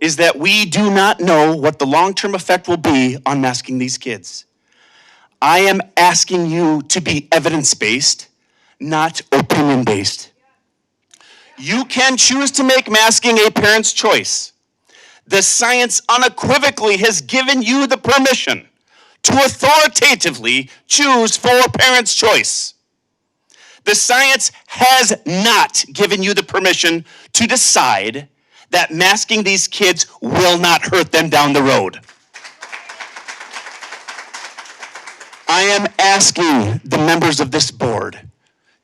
is that we do not know what the long-term effect will be on masking these kids. I am asking you to be evidence-based, not opinion-based. You can choose to make masking a parent's choice. The science unequivocally has given you the permission to authoritatively choose for a parent's choice. The science has not given you the permission to decide that masking these kids will not hurt them down the road. I am asking the members of this board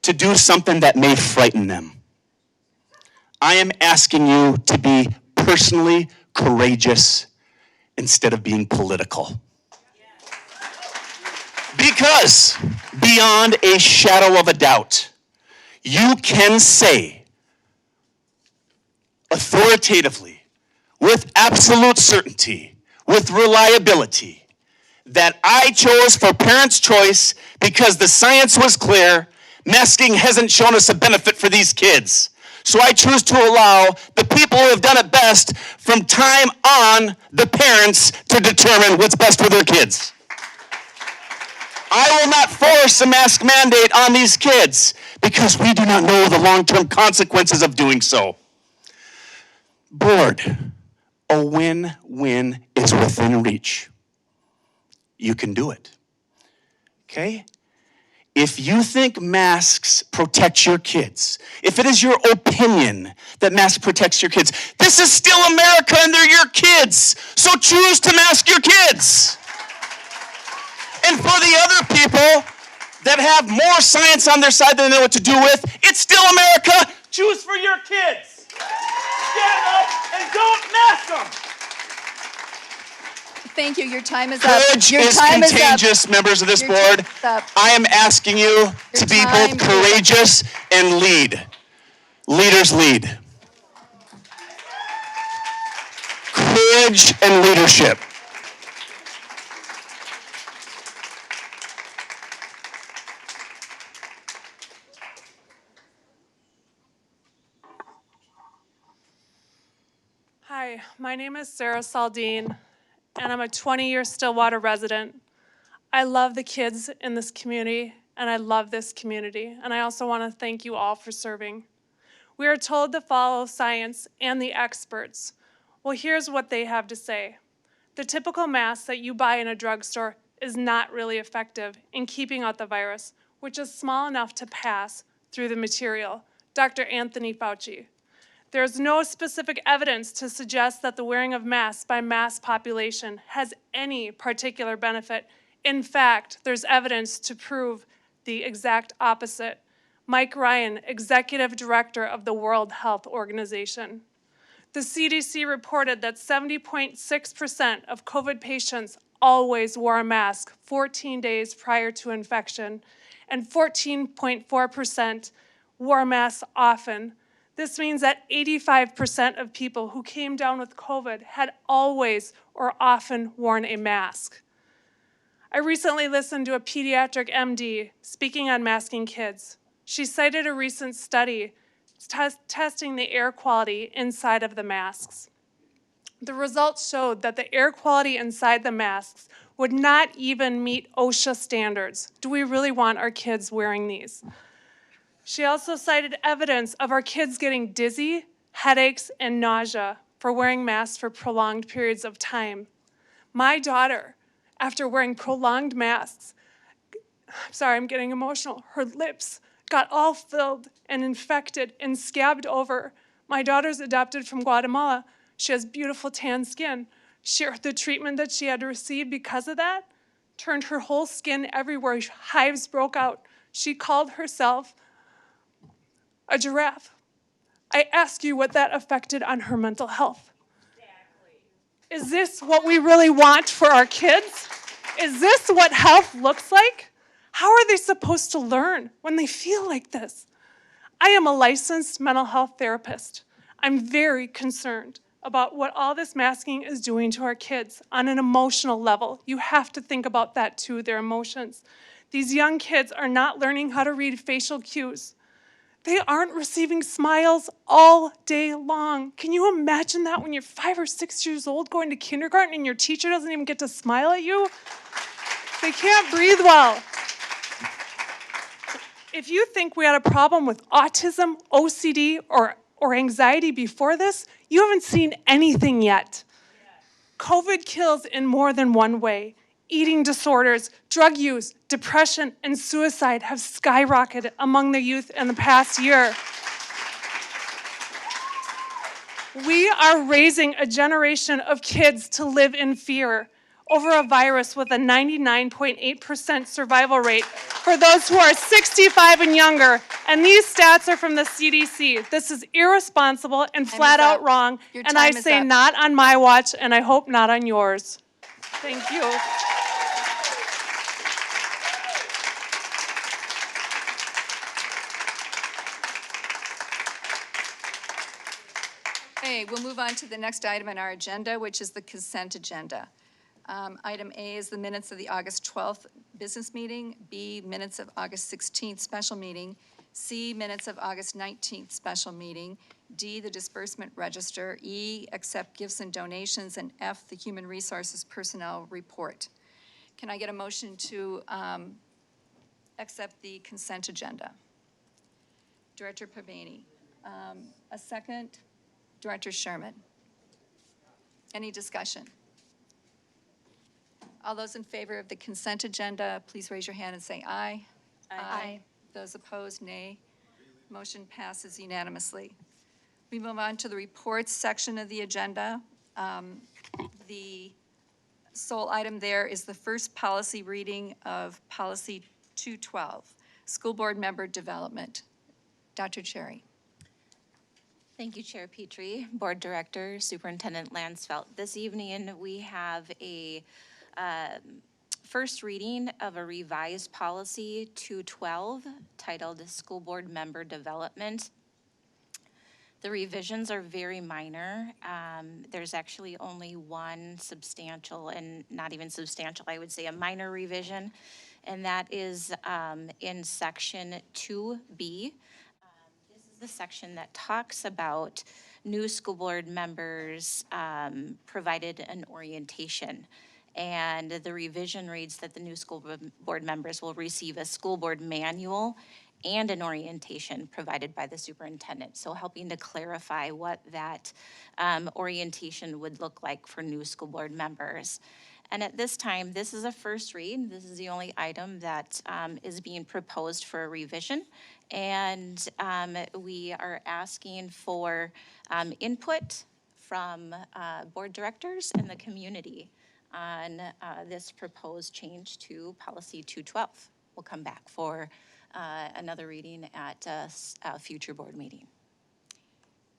to do something that may frighten them. I am asking you to be personally courageous instead of being political. Because beyond a shadow of a doubt, you can say authoritatively, with absolute certainty, with reliability, that I chose for parents' choice because the science was clear. Masking hasn't shown us a benefit for these kids. So I choose to allow the people who have done it best from time on, the parents, to determine what's best for their kids. I will not force a mask mandate on these kids because we do not know the long-term consequences of doing so. Board, a win-win is within reach. You can do it. Okay? If you think masks protect your kids, if it is your opinion that masks protects your kids, this is still America and they're your kids. So choose to mask your kids. And for the other people that have more science on their side than they know what to do with, it's still America. Choose for your kids. Stand up and don't mask them. Thank you. Your time is up. Courage Your is time contagious, members of this Your board. time is up. I am asking you to be time both is up. courageous and lead. Leaders lead. Courage and leadership. Hi, my name is Sarah Saldine, and I'm a 20-year Stillwater resident. I love the kids in this community, and I love this community, and I also want to thank you all for serving. We are told to follow science and the experts. Well, here's what they have to say. The typical mask that you buy in a drugstore is not really effective in keeping out the virus, which is small enough to pass through the material. Dr. Anthony Fauci. There's no specific evidence to suggest that the wearing of masks by mass population has any particular benefit. In fact, there's evidence to prove the exact opposite. Mike Ryan, Executive Director of the World Health Organization. The CDC reported that 70.6% of COVID patients always wore a mask 14 days prior to infection, and 14.4% wore masks often. This means that 85% of people who came down with COVID had always or often worn a mask. I recently listened to a pediatric MD speaking on masking kids. She cited a recent study testing the air quality inside of the masks. The results showed that the air quality inside the masks would not even meet OSHA standards. Do we really want our kids wearing these? She also cited evidence of our kids getting dizzy, headaches, and nausea for wearing masks for prolonged periods of time. My daughter, after wearing prolonged masks, sorry, I'm getting emotional, her lips got all filled and infected and scabbed over. My daughter's adopted from Guatemala. She has beautiful tan skin. The treatment that she had to receive because of that turned her whole skin everywhere. Hives broke out. She called herself a giraffe. I ask you what that affected on her mental health. Exactly. Is this what we really want for our kids? Is this what health looks like? How are they supposed to learn when they feel like this? I am a licensed mental health therapist. I'm very concerned about what all this masking is doing to our kids on an emotional level. You have to think about that too, their emotions. These young kids are not learning how to read facial cues. They aren't receiving smiles all day long. Can you imagine that when you're 5 or 6 years old going to kindergarten and your teacher doesn't even get to smile at you? They can't breathe well. If you think we had a problem with autism, OCD, or anxiety before this, you haven't seen anything yet. COVID kills in more than one way. Eating disorders, drug use, depression, and suicide have skyrocketed among the youth in the past year. We are raising a generation of kids to live in fear over a virus with a 99.8% survival rate for those who are 65 and younger. And these stats are from the CDC. This is irresponsible and flat out wrong. And I say not on my watch, and I hope not on yours. Thank you. Okay, we'll move on to the next item on our agenda, which is the consent agenda. Item A is the minutes of the August 12th business meeting. B, minutes of August 16th special meeting. C, minutes of August 19th special meeting. D, the disbursement register. E, accept gifts and donations. And F, the human resources personnel report. Can I get a motion to accept the consent agenda? Director Pavani. A second, Director Sherman. Any discussion? All those in favor of the consent agenda, please raise your hand and say aye. Aye. Those opposed, nay. Motion passes unanimously. We move on to the reports section of the agenda. The sole item there is the first policy reading of Policy 212, School Board Member Development. Dr. Cherry. Thank you, Chair Petrie, Board Director, Superintendent Lansfeld. This evening, we have a first reading of a revised policy 212 titled School Board Member Development. The revisions are very minor. There's actually only one substantial, and not even substantial, I would say a minor revision, and that is in section 2B. This is the section that talks about new school board members provided an orientation. And the revision reads that the new school board members will receive a school board manual and an orientation provided by the superintendent. So helping to clarify what that orientation would look like for new school board members. And at this time, this is a first read. This is the only item that is being proposed for a revision. And we are asking for input from board directors and the community on this proposed change to Policy 212. We'll come back for another reading at a future board meeting.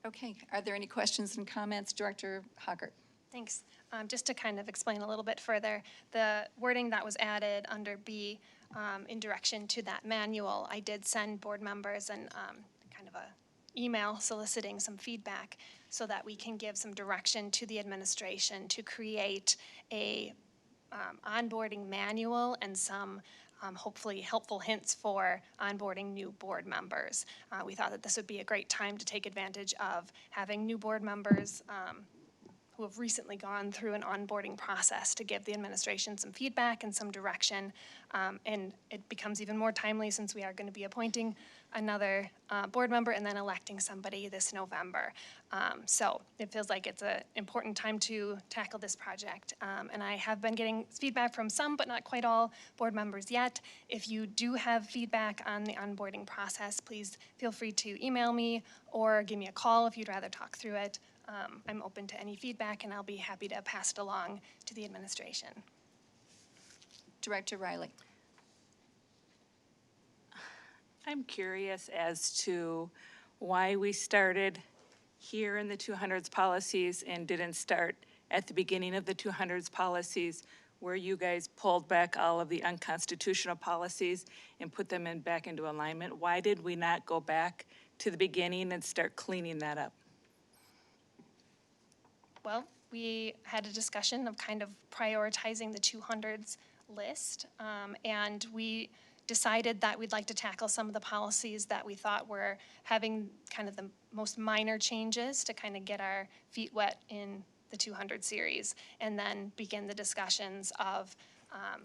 Okay, are there any questions and comments? Director Hockert. Thanks. Just to kind of explain a little bit further, the wording that was added under B in direction to that manual, I did send board members and kind of a email soliciting some feedback so that we can give some direction to the administration to create a onboarding manual and some hopefully helpful hints for onboarding new board members. We thought that this would be a great time to take advantage of having new board members who have recently gone through an onboarding process to give the administration some feedback and some direction. And it becomes even more timely since we are going to be appointing another board member and then electing somebody this November. So it feels like it's an important time to tackle this project. And I have been getting feedback from some, but not quite all board members yet. If you do have feedback on the onboarding process, please feel free to email me or give me a call if you'd rather talk through it. I'm open to any feedback, and I'll be happy to pass it along to the administration. Director Riley. I'm curious as to why we started here in the 200s policies and didn't start at the beginning of the 200s policies where you guys pulled back all of the unconstitutional policies and put them back into alignment. Why did we not go back to the beginning and start cleaning that up? Well, we had a discussion of kind of prioritizing the 200s list, and we decided that we'd like to tackle some of the policies that we thought were having kind of the most minor changes to kind of get our feet wet in the 200 series, and then begin the discussions of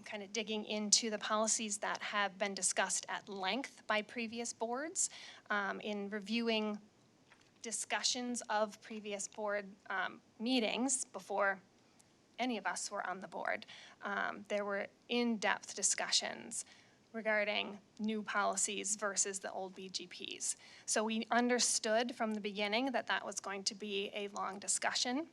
kind of digging into the policies that have been discussed at length by previous boards in reviewing discussions of previous board meetings before any of us were on the board. There were in-depth discussions regarding new policies versus the old BGPs. So we understood from the beginning that that was going to be a long discussion.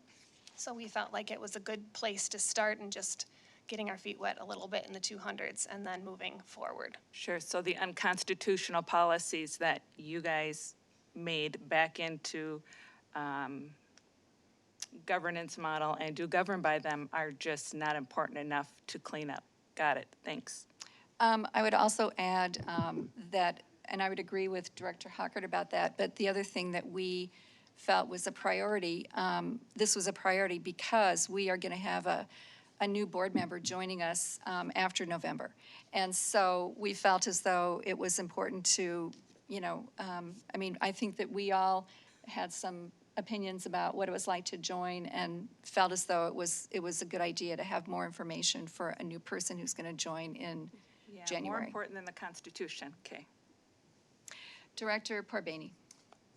So we felt like it was a good place to start and just getting our feet wet a little bit in the 200s and then moving forward. Sure, so the unconstitutional policies that you guys made back into governance model and do govern by them are just not important enough to clean up. Got it, thanks. I would also add that, and I would agree with Director Hockert about that, but the other thing that we felt was a priority, this was a priority because we are going to have a new board member joining us after November. And so we felt as though it was important to, I think that we all had some opinions about what it was like to join and felt as though it was a good idea to have more information for a new person who's going to join in Yeah, more January. important than the Constitution. Okay. Director Parbaney.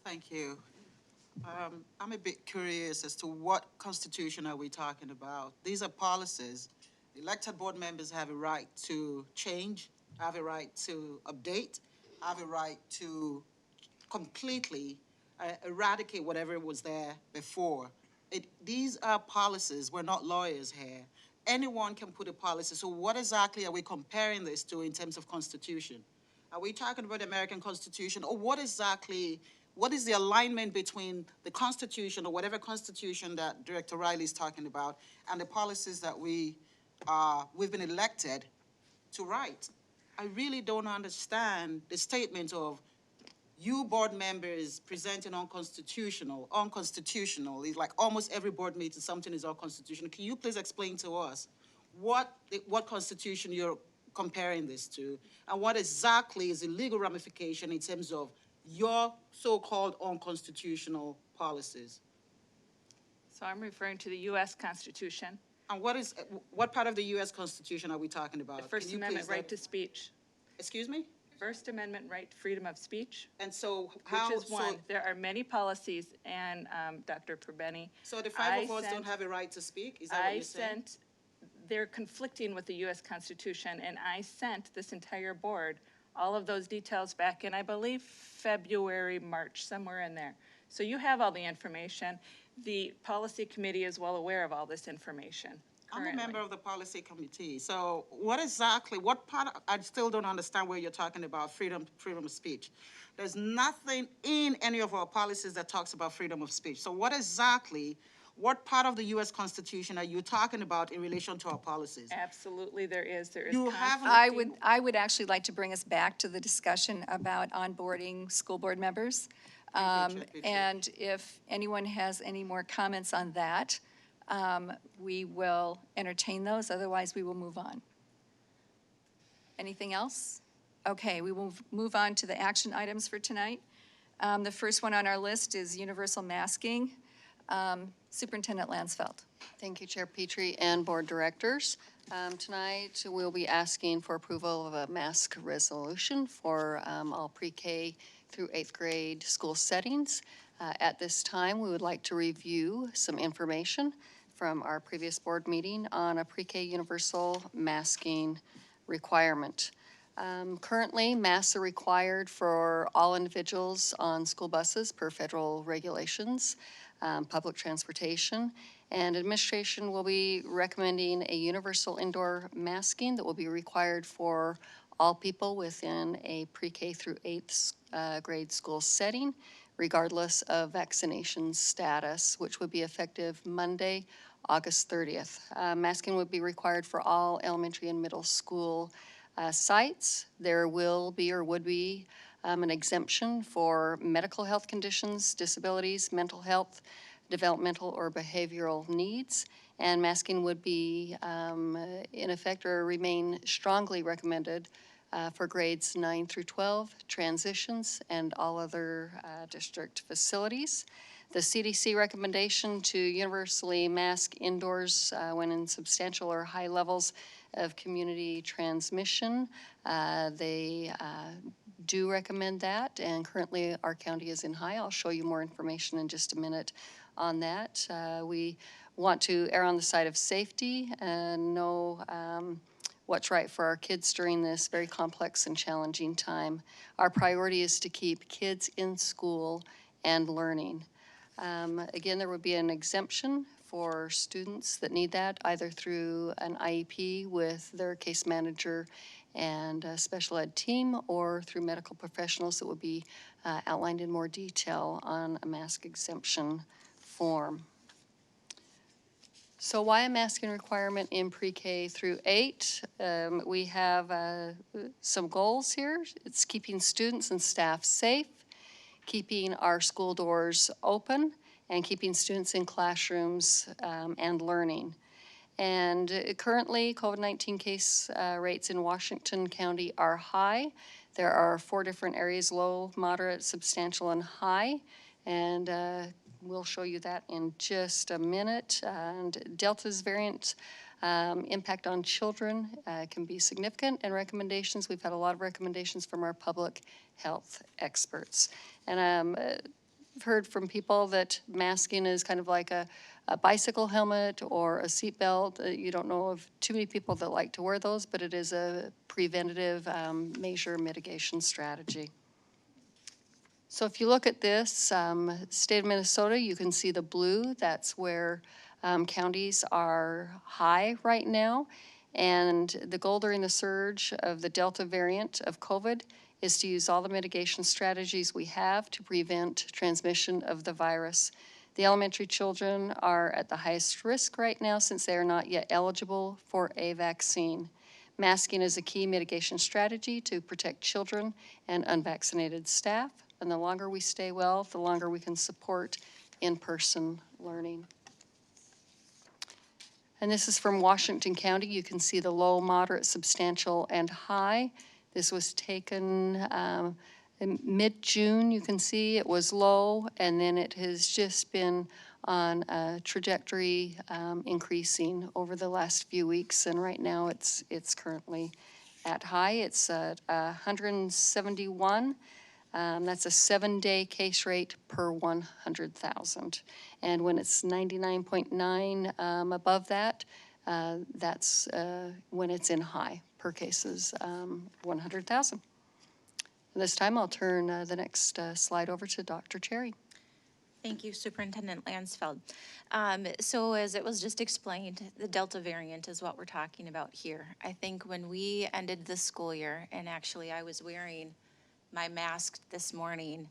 Thank you. I'm a bit curious as to what constitution are we talking about? These are policies. Elected board members have a right to change, have a right to update, have a right to completely eradicate whatever was there before. These are policies. We're not lawyers here. Anyone can put a policy. So what exactly are we comparing this to in terms of constitution? Are we talking about the American Constitution, or what is the alignment between the Constitution or whatever Constitution that Director Riley is talking about and the policies that we've been elected to write? I really don't understand the statement of you board members presenting unconstitutional. It's like almost every board meeting, something is unconstitutional. Can you please explain to us what constitution you're comparing this to, and what exactly is the legal ramification in terms of your so-called unconstitutional policies? So I'm referring to the U.S. Constitution. And what part of the U.S. Constitution are we talking about? The First Amendment right to speech. Excuse me? First Amendment right to freedom of speech. And so how? Which is one. There are many policies, and Dr. Parbaney. So the five of us don't have a right to speak? Is that what you're saying? They're conflicting with the U.S. Constitution, and I sent this entire board all of those details back in, I believe, February, March, somewhere in there. So you have all the information. The policy committee is well aware of all this information. I'm a member of the policy committee. So what part, I still don't understand where you're talking about freedom of speech. There's nothing in any of our policies that talks about freedom of speech. So what part of the U.S. Constitution are you talking about in relation to our policies? Absolutely, there is. I would actually like to bring us back to the discussion about onboarding school board members. And if anyone has any more comments on that, we will entertain those. Otherwise, we will move on. Anything else? Okay, we will move on to the action items for tonight. The first one on our list is universal masking. Superintendent Lansfeld. Thank you, Chair Petrie and Board Directors. Tonight, we'll be asking for approval of a mask resolution for all pre-K through 8th grade school settings. At this time, we would like to review some information from our previous board meeting on a pre-K universal masking requirement. Currently, masks are required for all individuals on school buses per federal regulations, public transportation, and administration will be recommending a universal indoor masking that will be required for all people within a pre-K through 8th grade school setting, regardless of vaccination status, which would be effective Monday, August 30th. Masking would be required for all elementary and middle school sites. There will be or would be an exemption for medical health conditions, disabilities, mental health, developmental or behavioral needs, and masking would be in effect or remain strongly recommended for grades 9 through 12, transitions, and all other district facilities. The CDC recommendation to universally mask indoors when in substantial or high levels of community transmission, they do recommend that, and currently our county is in high. I'll show you more information in just a minute on that. We want to err on the side of safety and know what's right for our kids during this very complex and challenging time. Our priority is to keep kids in school and learning. Again, there would be an exemption for students that need that, either through an IEP with their case manager and a special ed team, or through medical professionals that would be outlined in more detail on a mask exemption form. So why a masking requirement in pre-K through 8? We have some goals here. It's keeping students and staff safe, keeping our school doors open, and keeping students in classrooms and learning. And currently, COVID-19 case rates in Washington County are high. There are 4 different areas: low, moderate, substantial, and high. And we'll show you that in just a minute. And Delta's variant impact on children can be significant, and recommendations, we've had a lot of recommendations from our public health experts. And I've heard from people that masking is kind of like a bicycle helmet or a seatbelt. You don't know of too many people that like to wear those, but it is a preventative measure mitigation strategy. So if you look at this, state of Minnesota, you can see the blue. That's where counties are high right now. And the goal during the surge of the Delta variant of COVID is to use all the mitigation strategies we have to prevent transmission of the virus. The elementary children are at the highest risk right now since they are not yet eligible for a vaccine. Masking is a key mitigation strategy to protect children and unvaccinated staff. And the longer we stay well, the longer we can support in-person learning. And this is from Washington County. You can see the low, moderate, substantial, and high. This was taken in mid-June. You can see it was low, and then it has just been on a trajectory increasing over the last few weeks. And right now it's currently at high. It's at 171. That's a 7-day case rate per 100,000. And when it's 99.9 above that, that's when it's in high per cases, 100,000. This time I'll turn the next slide over to Dr. Cherry. Thank you, Superintendent Lansfeld. So as it was just explained, the Delta variant is what we're talking about here. I think when we ended the school year, and actually I was wearing my mask this morning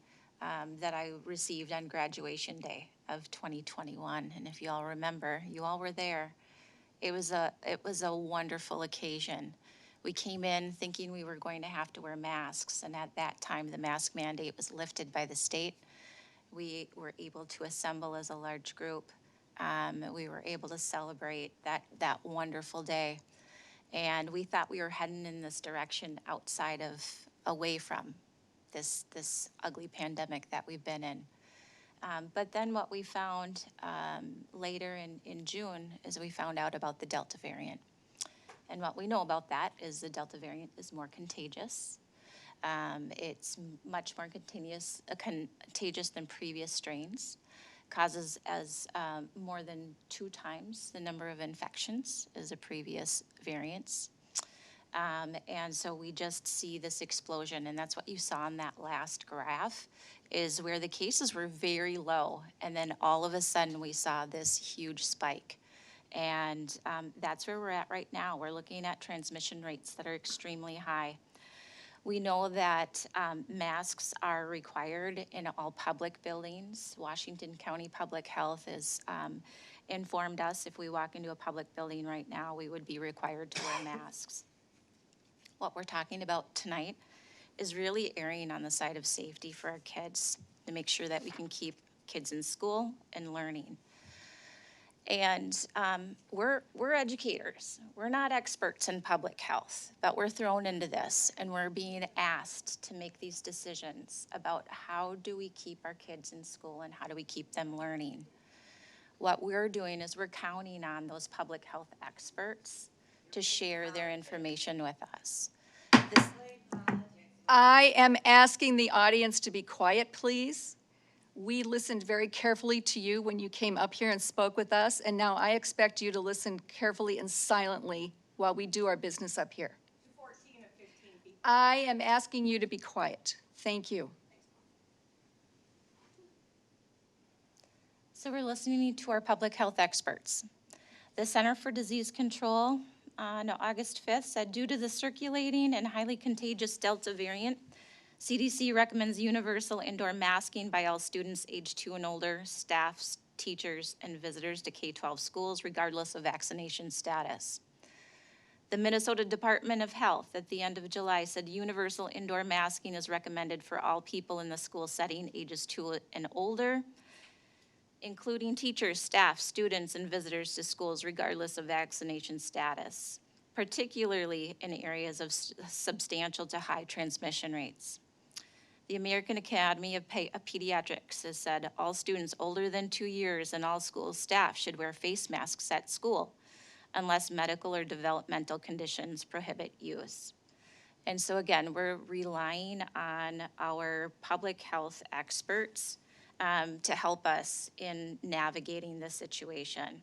that I received on graduation day of 2021. And if you all remember, you all were there. It was a wonderful occasion. We came in thinking we were going to have to wear masks, and at that time the mask mandate was lifted by the state. We were able to assemble as a large group. We were able to celebrate that wonderful day. And we thought we were heading in this direction away from this ugly pandemic that we've been in. But then what we found later in June is we found out about the Delta variant. And what we know about that is the Delta variant is more contagious. It's much more contagious than previous strains, causes as more than 2 times the number of infections as the previous variants. And so we just see this explosion, and that's what you saw in that last graph, is where the cases were very low, and then all of a sudden we saw this huge spike. And that's where we're at right now. We're looking at transmission rates that are extremely high. We know that masks are required in all public buildings. Washington County Public Health has informed us if we walk into a public building right now, we would be required to wear masks. What we're talking about tonight is really erring on the side of safety for our kids to make sure that we can keep kids in school and learning. And we're educators. We're not experts in public health, but we're thrown into this and we're being asked to make these decisions about how do we keep our kids in school and how do we keep them learning. What we're doing is we're counting on those public health experts to share their information with us. I am asking the audience to be quiet, please. We listened very carefully to you when you came up here and spoke with us, and now I expect you to listen carefully and silently while we do our business up here. 14 or 15 people. I am asking you to be quiet. Thank you. So we're listening to our public health experts. The Center for Disease Control on August 5th said, due to the circulating and highly contagious Delta variant, CDC recommends universal indoor masking by all students age 2 and older, staffs, teachers, and visitors to K-12 schools, regardless of vaccination status. The Minnesota Department of Health at the end of July said universal indoor masking is recommended for all people in the school setting ages 2 and older. including teachers, staff, students, and visitors to schools regardless of vaccination status, particularly in areas of substantial to high transmission rates. The American Academy of Pediatrics has said all students older than 2 years and all school staff should wear face masks at school unless medical or developmental conditions prohibit use. And so again, we're relying on our public health experts to help us in navigating this situation.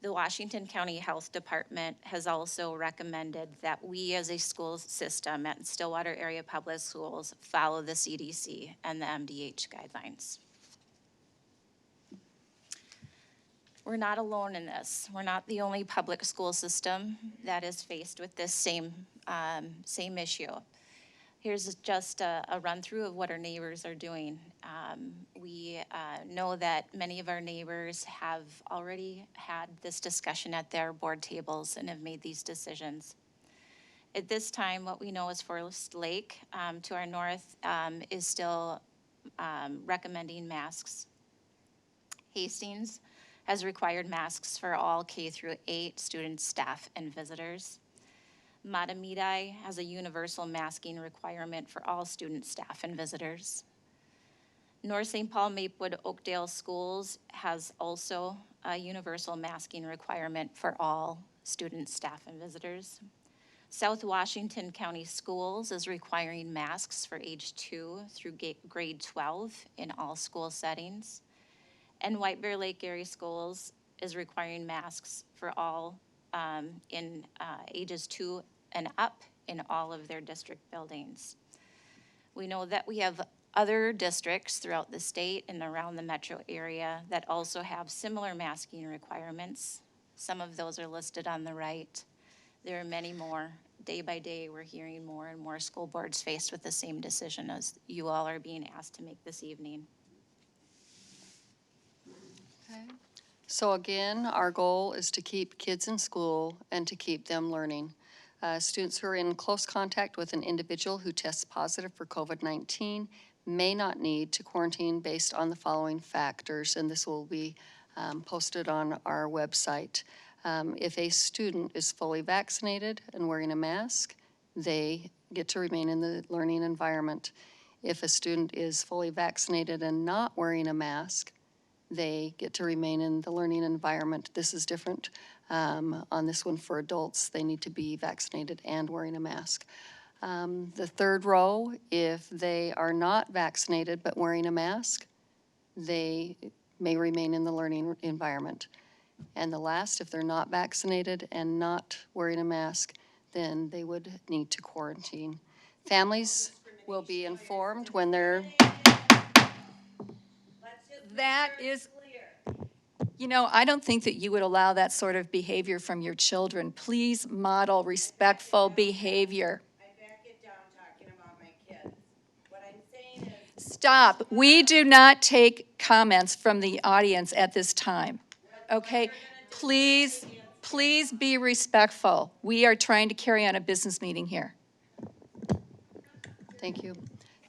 The Washington County Health Department has also recommended that we as a school system at Stillwater Area Public Schools follow the CDC and the MDH guidelines. We're not alone in this. We're not the only public school system that is faced with this same issue. Here's just a run through of what our neighbors are doing. We know that many of our neighbors have already had this discussion at their board tables and have made these decisions. At this time, what we know is Forest Lake to our north is still recommending masks. Hastings has required masks for all K through 8 students, staff, and visitors. Matamidi has a universal masking requirement for all students, staff, and visitors. North St. Paul, Maplewood, Oakdale Schools has also a universal masking requirement for all students, staff, and visitors. South Washington County Schools is requiring masks for age 2 through grade 12 in all school settings. And White Bear Lake Area Schools is requiring masks for all in ages 2 and up in all of their district buildings. We know that we have other districts throughout the state and around the metro area that also have similar masking requirements. Some of those are listed on the right. There are many more. Day by day, we're hearing more and more school boards faced with the same decision as you all are being asked to make this evening. Okay. So again, our goal is to keep kids in school and to keep them learning. Students who are in close contact with an individual who tests positive for COVID-19 may not need to quarantine based on the following factors, and this will be posted on our website. If a student is fully vaccinated and wearing a mask, they get to remain in the learning environment. If a student is fully vaccinated and not wearing a mask, they get to remain in the learning environment. This is different on this one for adults. They need to be vaccinated and wearing a mask. The third row, if they are not vaccinated but wearing a mask, they may remain in the learning environment. And the last, if they're not vaccinated and not wearing a mask, then they would need to quarantine. Families will be informed when they're... That is, you know, I don't think that you would allow that sort of behavior from your children. Please model respectful behavior. I back it down talking about my kids. What I'm saying is... Stop. We do not take comments from the audience at this time. Okay? Please be respectful. We are trying to carry on a business meeting here. Thank you.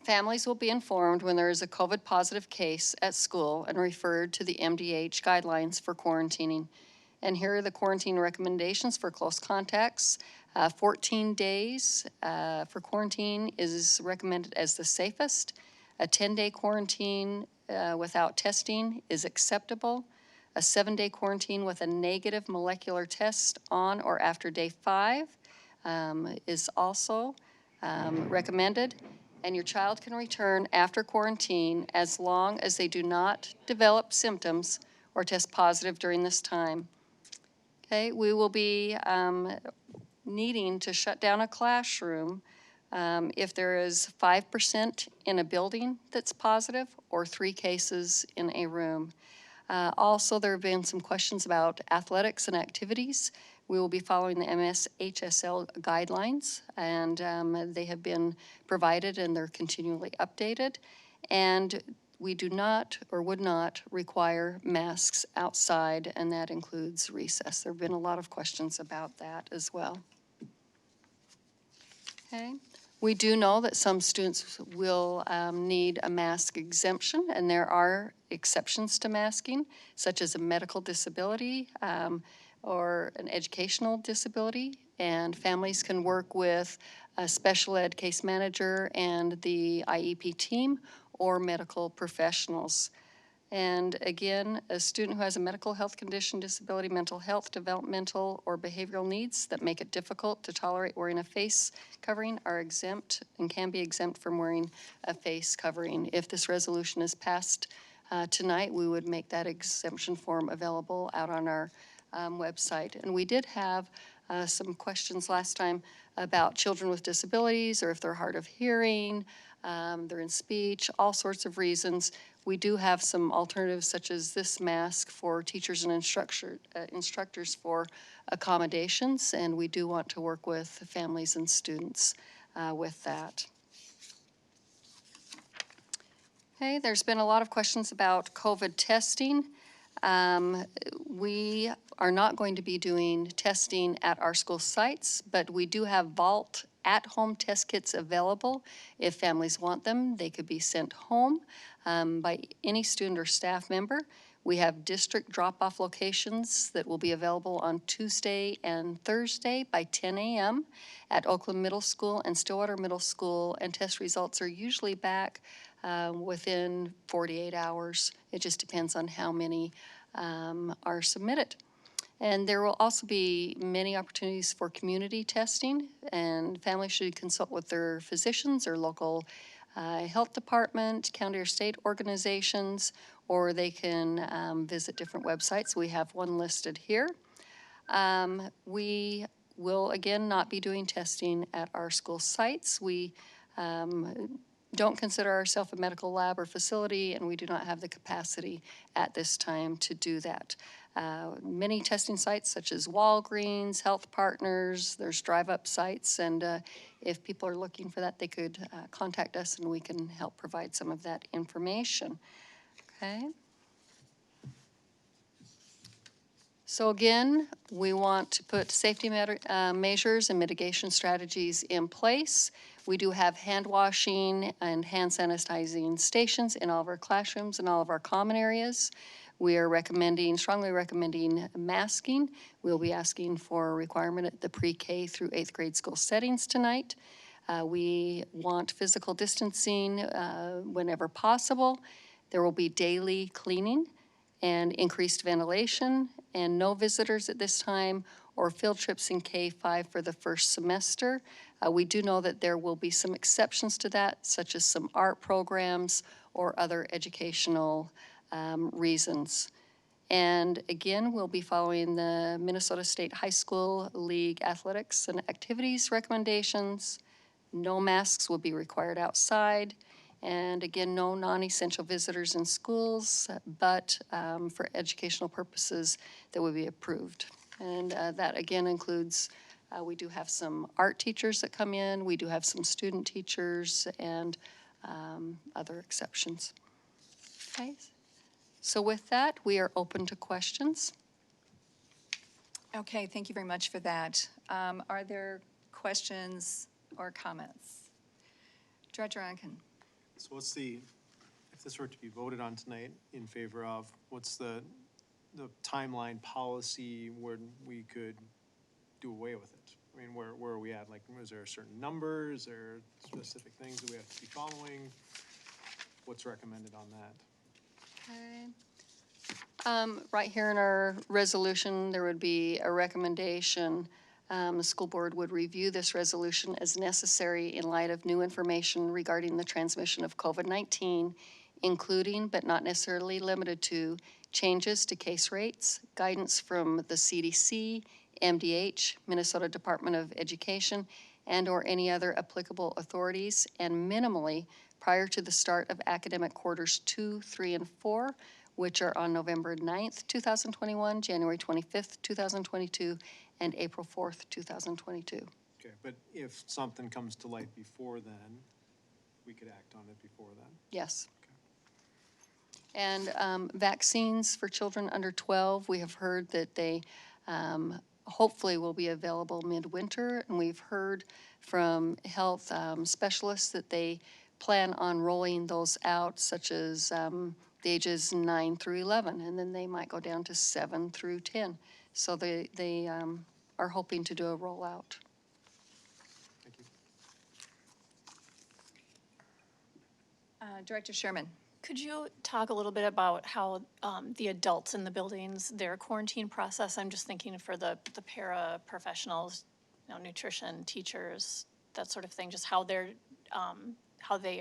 Families will be informed when there is a COVID positive case at school and referred to the MDH guidelines for quarantining. And here are the quarantine recommendations for close contacts. 14 days for quarantine is recommended as the safest. A 10-day quarantine without testing is acceptable. A 7-day quarantine with a negative molecular test on or after day 5 is also recommended. And your child can return after quarantine as long as they do not develop symptoms or test positive during this time. Okay, we will be needing to shut down a classroom if there is 5% in a building that's positive or 3 cases in a room. Also, there have been some questions about athletics and activities. We will be following the MSHSL guidelines, and they have been provided and they're continually updated. And we do not or would not require masks outside, and that includes recess. There have been a lot of questions about that as well. Okay. We do know that some students will need a mask exemption, and there are exceptions to masking, such as a medical disability or an educational disability, and families can work with a special ed case manager and the IEP team or medical professionals. And again, a student who has a medical health condition, disability, mental health, developmental, or behavioral needs that make it difficult to tolerate wearing a face covering are exempt and can be exempt from wearing a face covering. If this resolution is passed tonight, we would make that exemption form available out on our website. And we did have some questions last time about children with disabilities, or if they're hard of hearing, they're in speech, all sorts of reasons. We do have some alternatives, such as this mask for teachers and instructors for accommodations, and we do want to work with families and students with that. Okay, there's been a lot of questions about COVID testing. We are not going to be doing testing at our school sites, but we do have vault at-home test kits available. If families want them, they could be sent home by any student or staff member. We have district drop-off locations that will be available on Tuesday and Thursday by 10 a.m. at Oakland Middle School and Stillwater Middle School, and test results are usually back within 48 hours. It just depends on how many are submitted. And there will also be many opportunities for community testing, and families should consult with their physicians or local health department, county or state organizations, or they can visit different websites. We have one listed here. We will, again, not be doing testing at our school sites. We don't consider ourselves a medical lab or facility, and we do not have the capacity at this time to do that. Many testing sites such as Walgreens, Health Partners, there's drive-up sites, and if people are looking for that, they could contact us and we can help provide some of that information. Okay. So again, we want to put safety measures and mitigation strategies in place. We do have hand washing and hand sanitizing stations in all of our classrooms and all of our common areas. We are strongly recommending masking. We'll be asking for a requirement at the pre-K through 8th grade school settings tonight. We want physical distancing whenever possible. There will be daily cleaning and increased ventilation, and no visitors at this time or field trips in K-5 for the first semester. We do know that there will be some exceptions to that, such as some art programs or other educational reasons. And again, we'll be following the Minnesota State High School League athletics and activities recommendations. No masks will be required outside. And again, no non-essential visitors in schools, but for educational purposes that would be approved. And that again includes, we do have some art teachers that come in, we do have some student teachers, and other exceptions. Okay. So with that, we are open to questions. Okay, thank you very much for that. Are there questions or comments? Director Rankin. So what's if this were to be voted on tonight in favor of, what's the timeline policy where we could do away with it? I mean, where are we at? Like, is there certain numbers or specific things that we have to be following? What's recommended on that? Okay. Right here in our resolution, there would be a recommendation. The school board would review this resolution as necessary in light of new information regarding the transmission of COVID-19, including but not necessarily limited to changes to case rates, guidance from the CDC, MDH, Minnesota Department of Education, and or any other applicable authorities, and minimally prior to the start of academic quarters 2, 3, and 4, which are on November 9th, 2021, January 25th, 2022, and April 4th, 2022. Okay, but if something comes to light before then, we could act on it before then? Yes. Okay. And vaccines for children under 12, we have heard that they hopefully will be available midwinter, and we've heard from health specialists that they plan on rolling those out, such as the ages 9 through 11, and then they might go down to 7 through 10. So they are hoping to do a rollout. Thank you. Director Sherman? Could you talk a little bit about how the adults in the buildings, their quarantine process? I'm just thinking for the paraprofessionals, nutrition, teachers, that sort of thing, just how they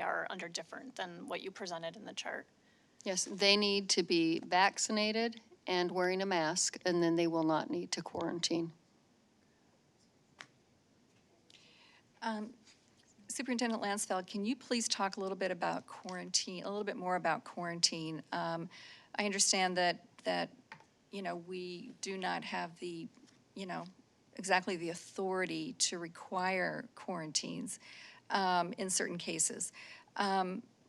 are under different than what you presented in the chart. Yes, they need to be vaccinated and wearing a mask, and then they will not need to quarantine. Superintendent Lansfeld, can you please talk a little bit about quarantine, a little bit more about quarantine? I understand that we do not have the, exactly the authority to require quarantines in certain cases.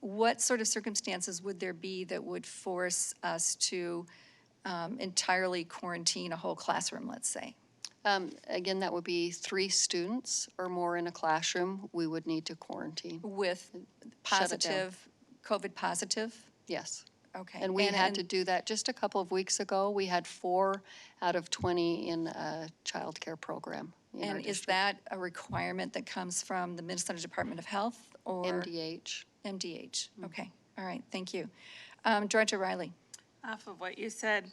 What sort of circumstances would there be that would force us to entirely quarantine a whole classroom, let's say? Again, that would be 3 students or more in a classroom, we would need to quarantine. With Shut it down. positive, COVID positive? Yes. Okay. And we had to do that just a couple of weeks ago. We had 4 out of 20 in a childcare program. And is that a requirement that comes from the Minnesota Department of Health or? MDH. MDH, okay, all right, thank you. Director Riley? Off of what you said,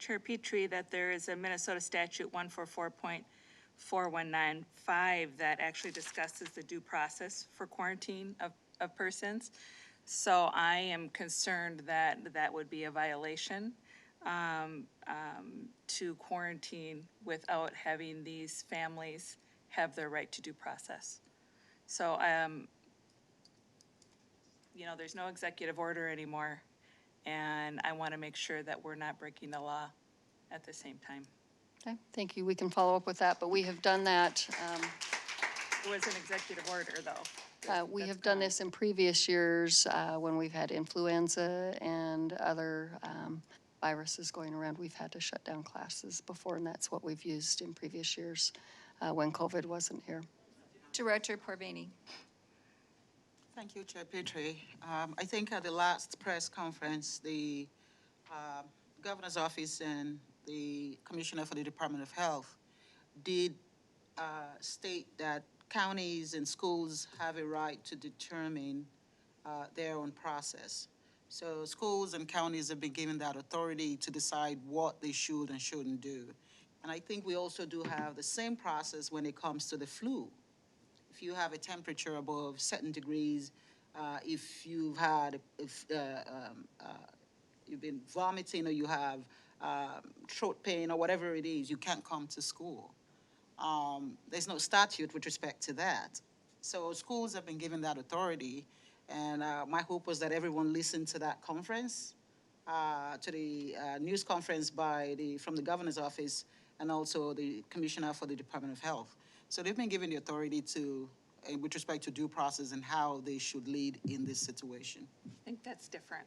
Chair Petrie, that there is a Minnesota statute 144.4195 that actually discusses the due process for quarantine of persons. So I am concerned that that would be a violation to quarantine without having these families have their right to due process. So, there's no executive order anymore, and I want to make sure that we're not breaking the law at the same time. Okay, thank you. We can follow up with that, but we have done that. It was an executive order, though. We have done this in previous years when we've had influenza and other viruses going around. We've had to shut down classes before, and that's what we've used in previous years when COVID wasn't here. Director Porvani? Thank you, Chair Petrie. I think at the last press conference, the governor's office and the commissioner for the Department of Health did state that counties and schools have a right to determine their own process. So schools and counties have been given that authority to decide what they should and shouldn't do. And I think we also do have the same process when it comes to the flu. If you have a temperature above certain degrees, if you've been vomiting or you have throat pain or whatever it is, you can't come to school. There's no statute with respect to that. So schools have been given that authority, and my hope was that everyone listened to that conference, to the news conference from the governor's office and also the commissioner for the Department of Health. So they've been given the authority with respect to due process and how they should lead in this situation. I think that's different.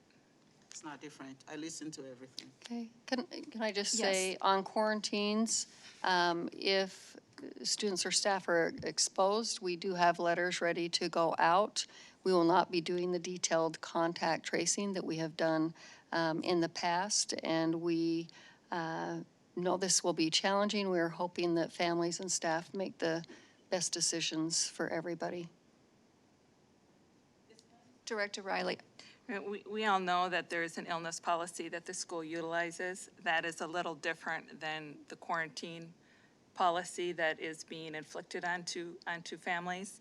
It's not different. I listened to everything. Okay, can I just say on quarantines, if students or staff are exposed, we do have letters ready to go out. We will not be doing the detailed contact tracing that we have done in the past, and we know this will be challenging. We're hoping that families and staff make the best decisions for everybody. Director Riley? We all know that there is an illness policy that the school utilizes. That is a little different than the quarantine policy that is being inflicted onto families.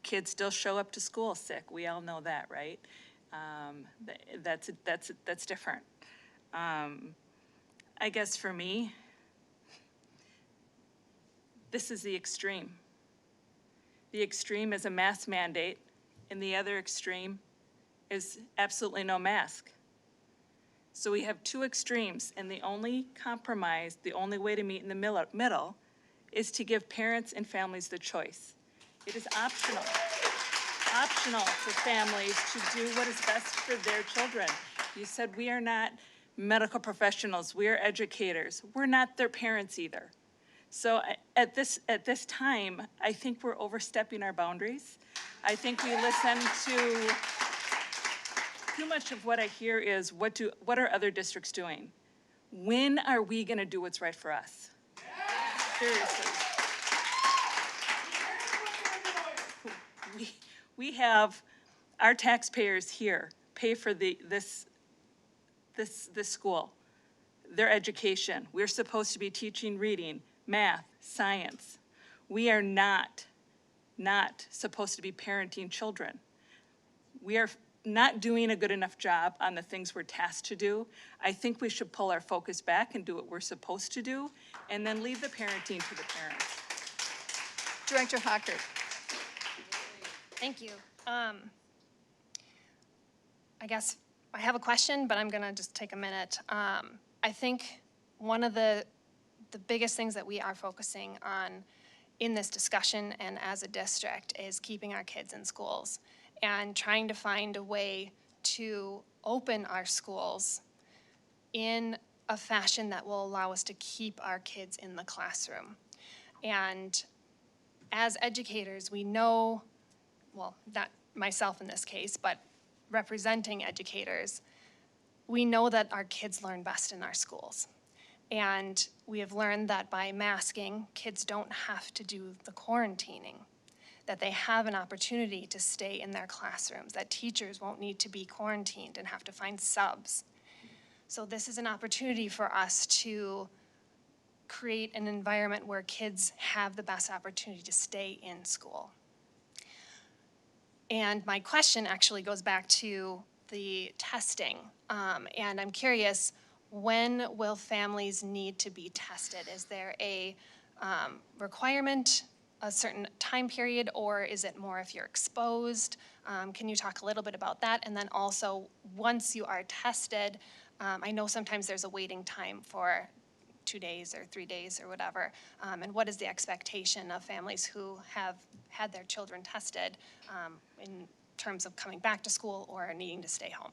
Kids still show up to school sick. We all know that, right? That's different. I guess for me, this is the extreme. The extreme is a mask mandate, and the other extreme is absolutely no mask. So we have 2 extremes, and the only compromise, the only way to meet in the middle is to give parents and families the choice. It is optional for families to do what is best for their children. You said we are not medical professionals, we are educators. We're not their parents either. So at this time, I think we're overstepping our boundaries. I think we listen to, too much of what I hear is, what are other districts doing? When are we gonna do what's right for us? Seriously. We have our taxpayers here pay for this school, their education. We're supposed to be teaching reading, math, science. We are not supposed to be parenting children. We are not doing a good enough job on the things we're tasked to do. I think we should pull our focus back and do what we're supposed to do, and then leave the parenting to the parents. Director Hockert. Thank you. I guess I have a question, but I'm gonna just take a minute. I think one of the biggest things that we are focusing on in this discussion and as a district is keeping our kids in schools and trying to find a way to open our schools in a fashion that will allow us to keep our kids in the classroom. And as educators, we know, well, not myself in this case, but representing educators, we know that our kids learn best in our schools. And we have learned that by masking, kids don't have to do the quarantining, that they have an opportunity to stay in their classrooms, that teachers won't need to be quarantined and have to find subs. So this is an opportunity for us to create an environment where kids have the best opportunity to stay in school. And my question actually goes back to the testing. And I'm curious, when will families need to be tested? Is there a requirement, a certain time period, or is it more if you're exposed? Can you talk a little bit about that? And then also, once you are tested, I know sometimes there's a waiting time for 2 days or 3 days or whatever. And what is the expectation of families who have had their children tested in terms of coming back to school or needing to stay home?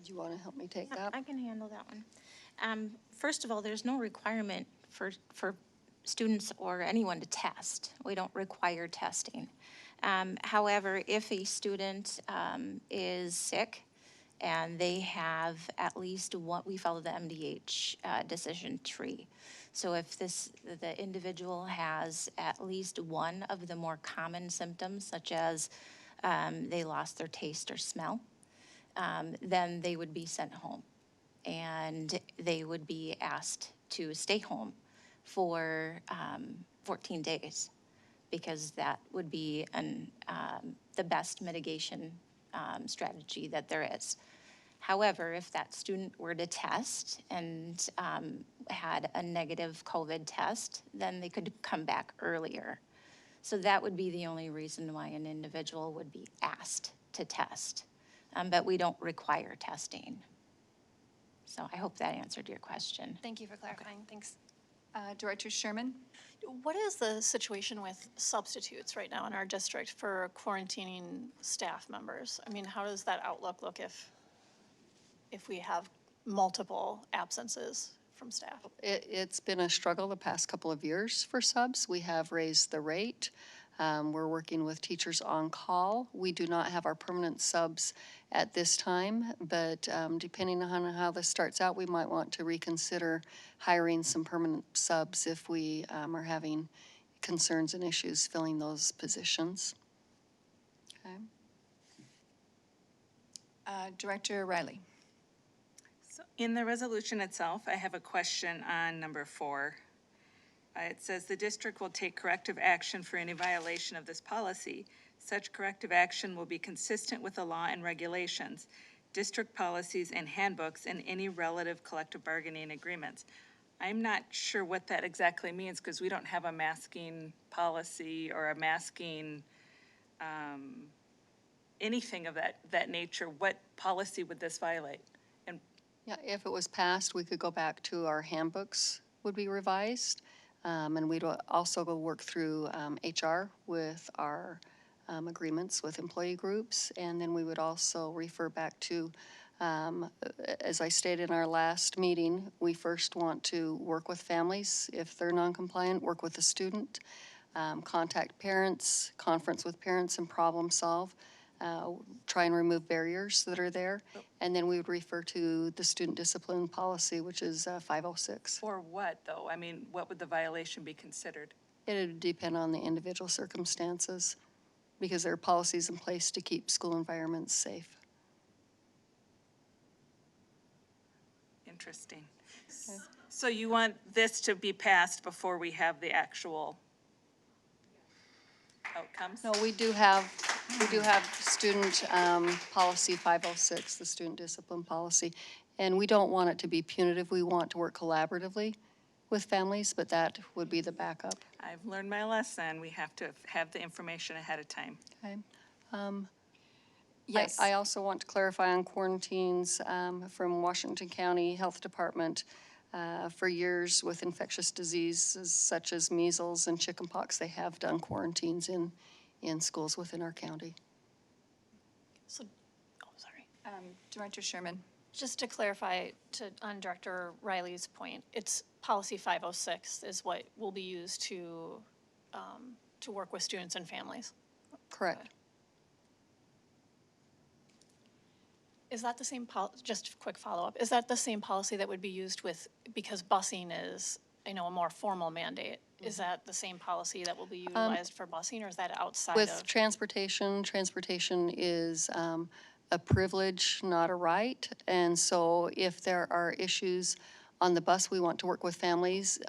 Do you want to help me take that? I can handle that one. First of all, there's no requirement for students or anyone to test. We don't require testing. However, if a student is sick and they have at least one, we follow the MDH decision tree. So if the individual has at least one of the more common symptoms, such as they lost their taste or smell, then they would be sent home. And they would be asked to stay home for 14 days, because that would be the best mitigation strategy that there is. However, if that student were to test and had a negative COVID test, then they could come back earlier. So that would be the only reason why an individual would be asked to test. But we don't require testing. So I hope that answered your question. Thank you for clarifying. Thanks. Director Sherman? What is the situation with substitutes right now in our district for quarantining staff members? I mean, how does that outlook look if we have multiple absences from staff? It's been a struggle the past couple of years for subs. We have raised the rate. We're working with teachers on call. We do not have our permanent subs at this time, but depending on how this starts out, we might want to reconsider hiring some permanent subs if we are having concerns and issues filling those positions. Okay. Director Riley. So in the resolution itself, I have a question on number 4. It says the district will take corrective action for any violation of this policy. Such corrective action will be consistent with the law and regulations, district policies and handbooks, and any relative collective bargaining agreements. I'm not sure what that exactly means, because we don't have a masking policy or a masking anything of that nature. What policy would this violate? And Yeah, if it was passed, we could go back to our handbooks would be revised. And we'd also go work through HR with our agreements with employee groups. And then we would also refer back to As I stated in our last meeting, we first want to work with families if they're non-compliant, work with the student, contact parents, conference with parents and problem solve, try and remove barriers that are there. And then we would refer to the student discipline policy, which is 506. For what, though? I mean, what would the violation be considered? It would depend on the individual circumstances because there are policies in place to keep school environments safe. Interesting. So you want this to be passed before we have the actual outcomes? No, we do have student policy 506, the student discipline policy. And we don't want it to be punitive. We want to work collaboratively with families, but that would be the backup. I've learned my lesson. We have to have the information ahead of time. Okay. Yes. I also want to clarify on quarantines from Washington County Health Department. For years with infectious diseases such as measles and chickenpox, they have done quarantines in schools within our county. So, oh, sorry. Director Sherman. Just to clarify on Director Riley's point, it's policy 506 is what will be used to work with students and families. Correct. Is that the same, just a quick follow-up, is that the same policy that would be used with, because busing is, a more formal mandate, is that the same policy that will be utilized for busing, or is that outside With of? transportation is a privilege, not a right. And so if there are issues on the bus, we want to work with families.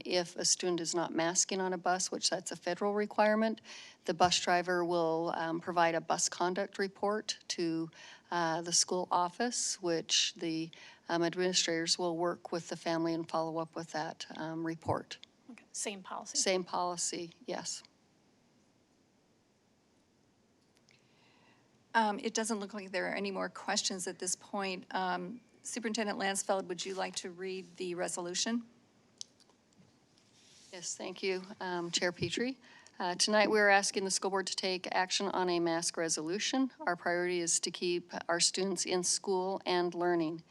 If a student is not masking on a bus, which that's a federal requirement, the bus driver will provide a bus conduct report to the school office, which the administrators will work with the family and follow up with that report. Okay, same policy? Same policy, yes. It doesn't look like there are any more questions at this point. Superintendent Lansfeld, would you like to read the resolution? Yes, thank you, Chair Petrie. Tonight, we are asking the school board to take action on a mask resolution. Our priority is to keep our students in school and learning.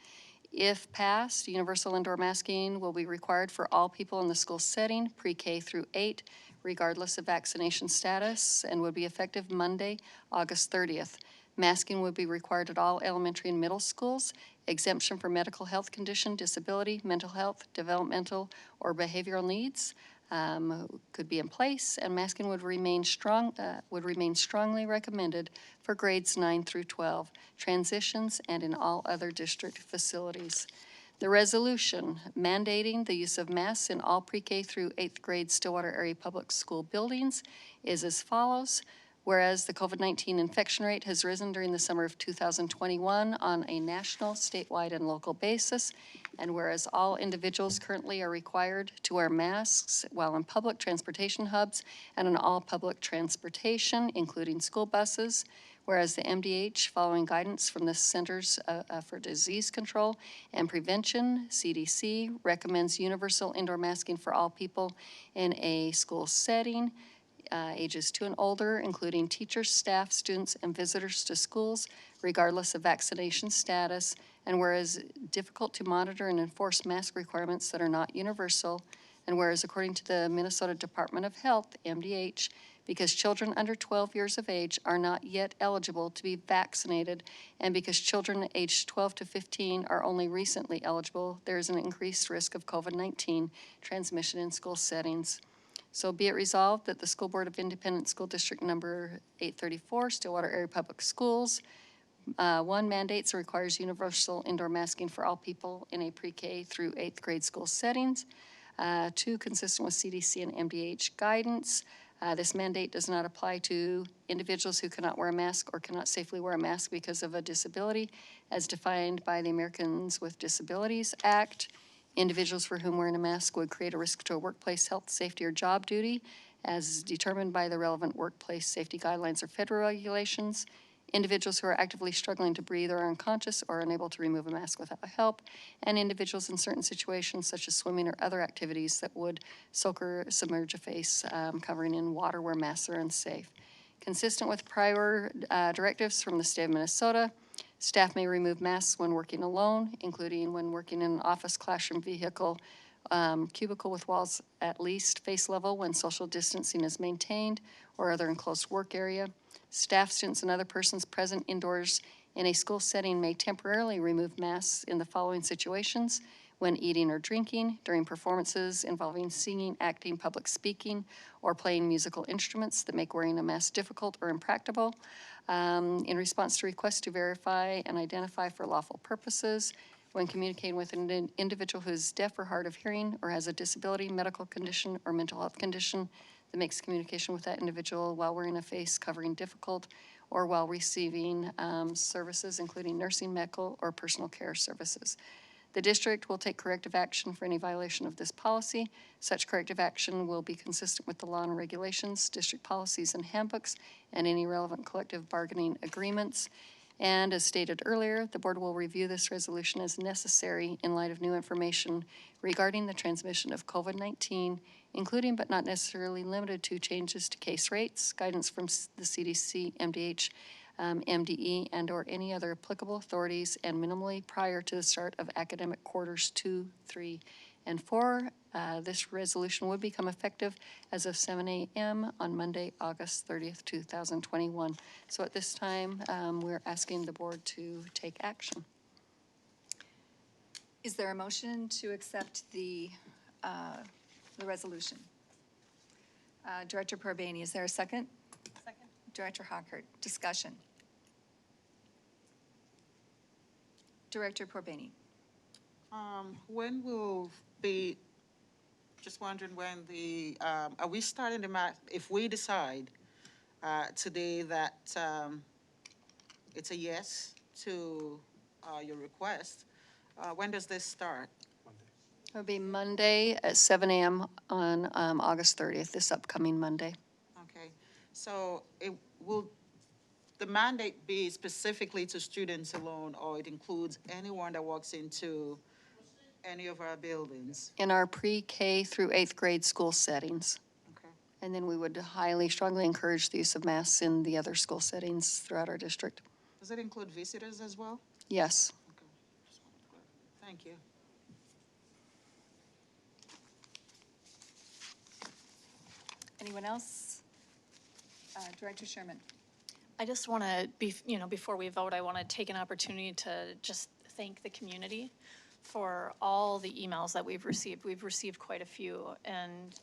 If passed, universal indoor masking will be required for all people in the school setting, pre-K through 8, regardless of vaccination status, and would be effective Monday, August 30th. Masking would be required at all elementary and middle schools. Exemption for medical health condition, disability, mental health, developmental, or behavioral needs could be in place, and masking would remain strongly recommended for grades 9 through 12, transitions, and in all other district facilities. The resolution mandating the use of masks in all pre-K through 8th grade Stillwater area public school buildings is as follows. Whereas the COVID-19 infection rate has risen during the summer of 2021 on a national, statewide, and local basis, and whereas all individuals currently are required to wear masks while in public transportation hubs and on all public transportation, including school buses, whereas the MDH, following guidance from the Centers for Disease Control and Prevention, CDC, recommends universal indoor masking for all people in a school setting, ages 2 and older, including teachers, staff, students, and visitors to schools, regardless of vaccination status, and whereas difficult to monitor and enforce mask requirements that are not universal, and whereas according to the Minnesota Department of Health, MDH, because children under 12 years of age are not yet eligible to be vaccinated, and because children aged 12 to 15 are only recently eligible, there is an increased risk of COVID-19 transmission in school settings. So be it resolved that the School Board of Independent School District Number 834, Stillwater Area Public Schools, 1, mandates and requires universal indoor masking for all people in a pre-K through 8th grade school settings. 2, consistent with CDC and MDH guidance. This mandate does not apply to individuals who cannot wear a mask or cannot safely wear a mask because of a disability as defined by the Americans with Disabilities Act. Individuals for whom wearing a mask would create a risk to a workplace health, safety, or job duty as determined by the relevant workplace safety guidelines or federal regulations. Individuals who are actively struggling to breathe or are unconscious or unable to remove a mask without help, and individuals in certain situations such as swimming or other activities that would soak or submerge a face covering in water where masks are unsafe. Consistent with prior directives from the state of Minnesota, Staff may remove masks when working alone, including when working in an office, classroom, vehicle, cubicle with walls at least face level when social distancing is maintained, or other enclosed work area. Staff, students, and other persons present indoors in a school setting may temporarily remove masks in the following situations: when eating or drinking, during performances involving singing, acting, public speaking, or playing musical instruments that make wearing a mask difficult or impracticable, in response to requests to verify and identify for lawful purposes, when communicating with an individual who is deaf or hard of hearing or has a disability, medical condition, or mental health condition that makes communication with that individual while wearing a face covering difficult, or while receiving services, including nursing, medical, or personal care services. The district will take corrective action for any violation of this policy. Such corrective action will be consistent with the law and regulations, district policies and handbooks, and any relevant collective bargaining agreements. And as stated earlier, the board will review this resolution as necessary in light of new information regarding the transmission of COVID-19, including but not necessarily limited to changes to case rates, guidance from the CDC, MDH, MDE, and/or any other applicable authorities, and minimally prior to the start of academic quarters 2, 3, and 4. This resolution would become effective as of 7 a.m. on Monday, August 30th, 2021. So at this time, we're asking the board to take action. Is there a motion to accept the resolution? Director Parbaney, is there a second? Second. Director Hockert, discussion. Director Parbaney. When will the, just wondering when the, are we starting the if we decide today that it's a yes to your request, when does this start? It'll be Monday at 7 a.m. on August 30th, this upcoming Monday. Okay, so will the mandate be specifically to students alone, or it includes anyone that walks into any of our buildings? In our pre-K through 8th grade school settings. Okay. And then we would highly, strongly encourage the use of masks in the other school settings throughout our district. Does it include visitors as well? Yes. Okay. Just wanted to clarify. Thank you. Anyone else? Director Sherman. I just want to before we vote, I want to take an opportunity to just thank the community for all the emails that we've received. We've received quite a few, and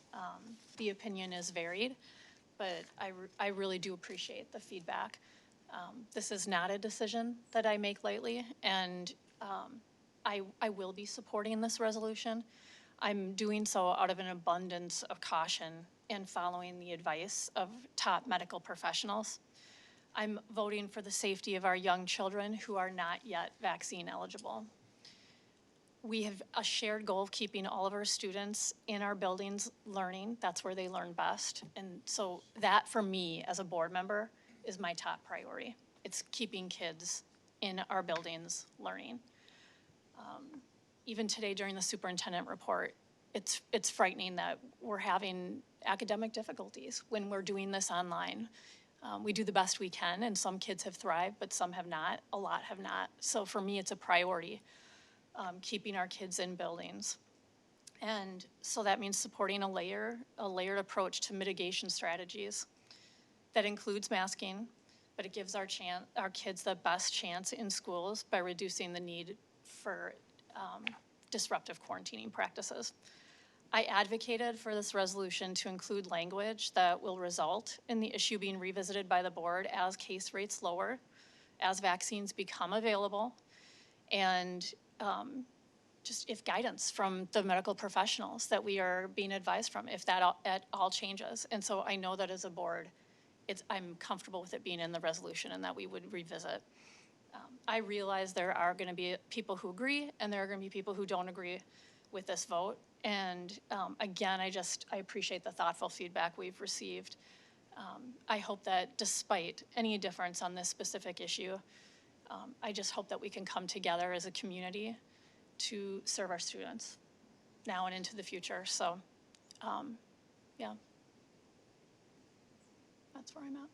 the opinion is varied, but I really do appreciate the feedback. This is not a decision that I make lightly, and I will be supporting this resolution. I'm doing so out of an abundance of caution and following the advice of top medical professionals. I'm voting for the safety of our young children who are not yet vaccine eligible. We have a shared goal of keeping all of our students in our buildings learning. That's where they learn best. And so that, for me, as a board member, is my top priority. It's keeping kids in our buildings learning. Even today during the superintendent report, it's frightening that we're having academic difficulties when we're doing this online. We do the best we can, and some kids have thrived, but some have not. A lot have not. So for me, it's a priority, keeping our kids in buildings. And so that means supporting a layered approach to mitigation strategies that includes masking, but it gives our kids the best chance in schools by reducing the need for disruptive quarantining practices. I advocated for this resolution to include language that will result in the issue being revisited by the board as case rates lower, as vaccines become available, and just if guidance from the medical professionals that we are being advised from, if that at all changes. And so I know that as a board, I'm comfortable with it being in the resolution and that we would revisit. I realize there are going to be people who agree and there are going to be people who don't agree with this vote. And again, I appreciate the thoughtful feedback we've received. I hope that despite any difference on this specific issue, I just hope that we can come together as a community to serve our students now and into the future. So, yeah, that's where I'm at.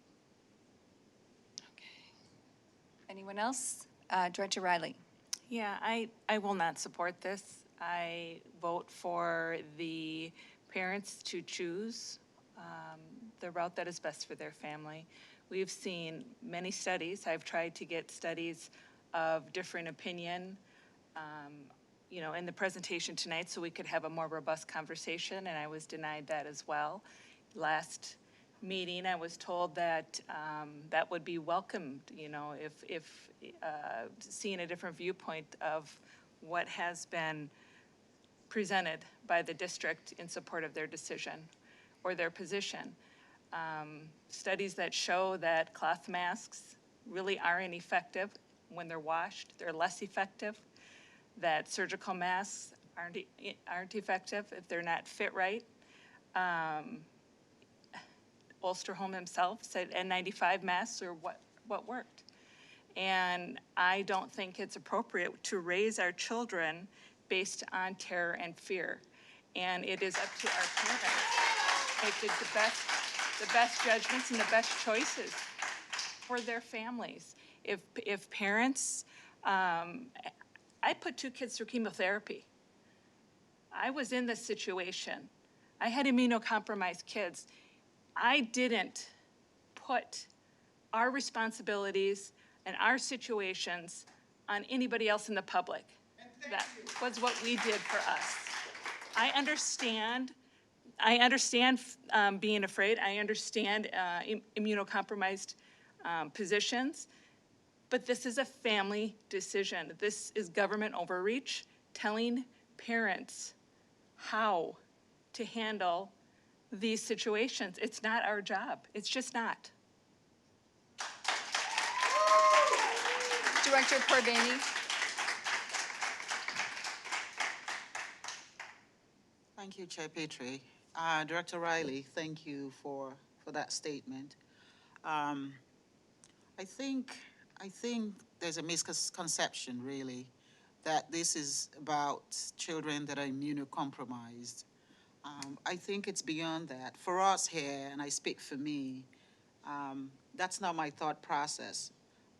Anyone else? Director Riley. Yeah, I will not support this. I vote for the parents to choose the route that is best for their family. We've seen many studies. I've tried to get studies of different opinion, in the presentation tonight so we could have a more robust conversation, and I was denied that as well. Last meeting, I was told that that would be welcomed, if seeing a different viewpoint of what has been presented by the district in support of their decision or their position. Studies that show that cloth masks really aren't effective when they're washed. They're less effective. That surgical masks aren't effective if they're not fit right. Osterholm himself said N95 masks are what worked. And I don't think it's appropriate to raise our children based on terror and fear. And it is up to our parents to make the best judgments and the best choices for their families. If parents, I put 2 kids through chemotherapy. I was in this situation. I had immunocompromised kids. I didn't put our responsibilities and our situations on anybody else in the public. That was what we did for us. I understand being afraid. I understand immunocompromised positions, but this is a family decision. This is government overreach, telling parents how to handle these situations. It's not our job. It's just not. Director Corbani. Thank you, Chair Petrie. Director Riley, thank you for that statement. I think there's a misconception, really, that this is about children that are immunocompromised. I think it's beyond that. For us here, and I speak for me, that's not my thought process.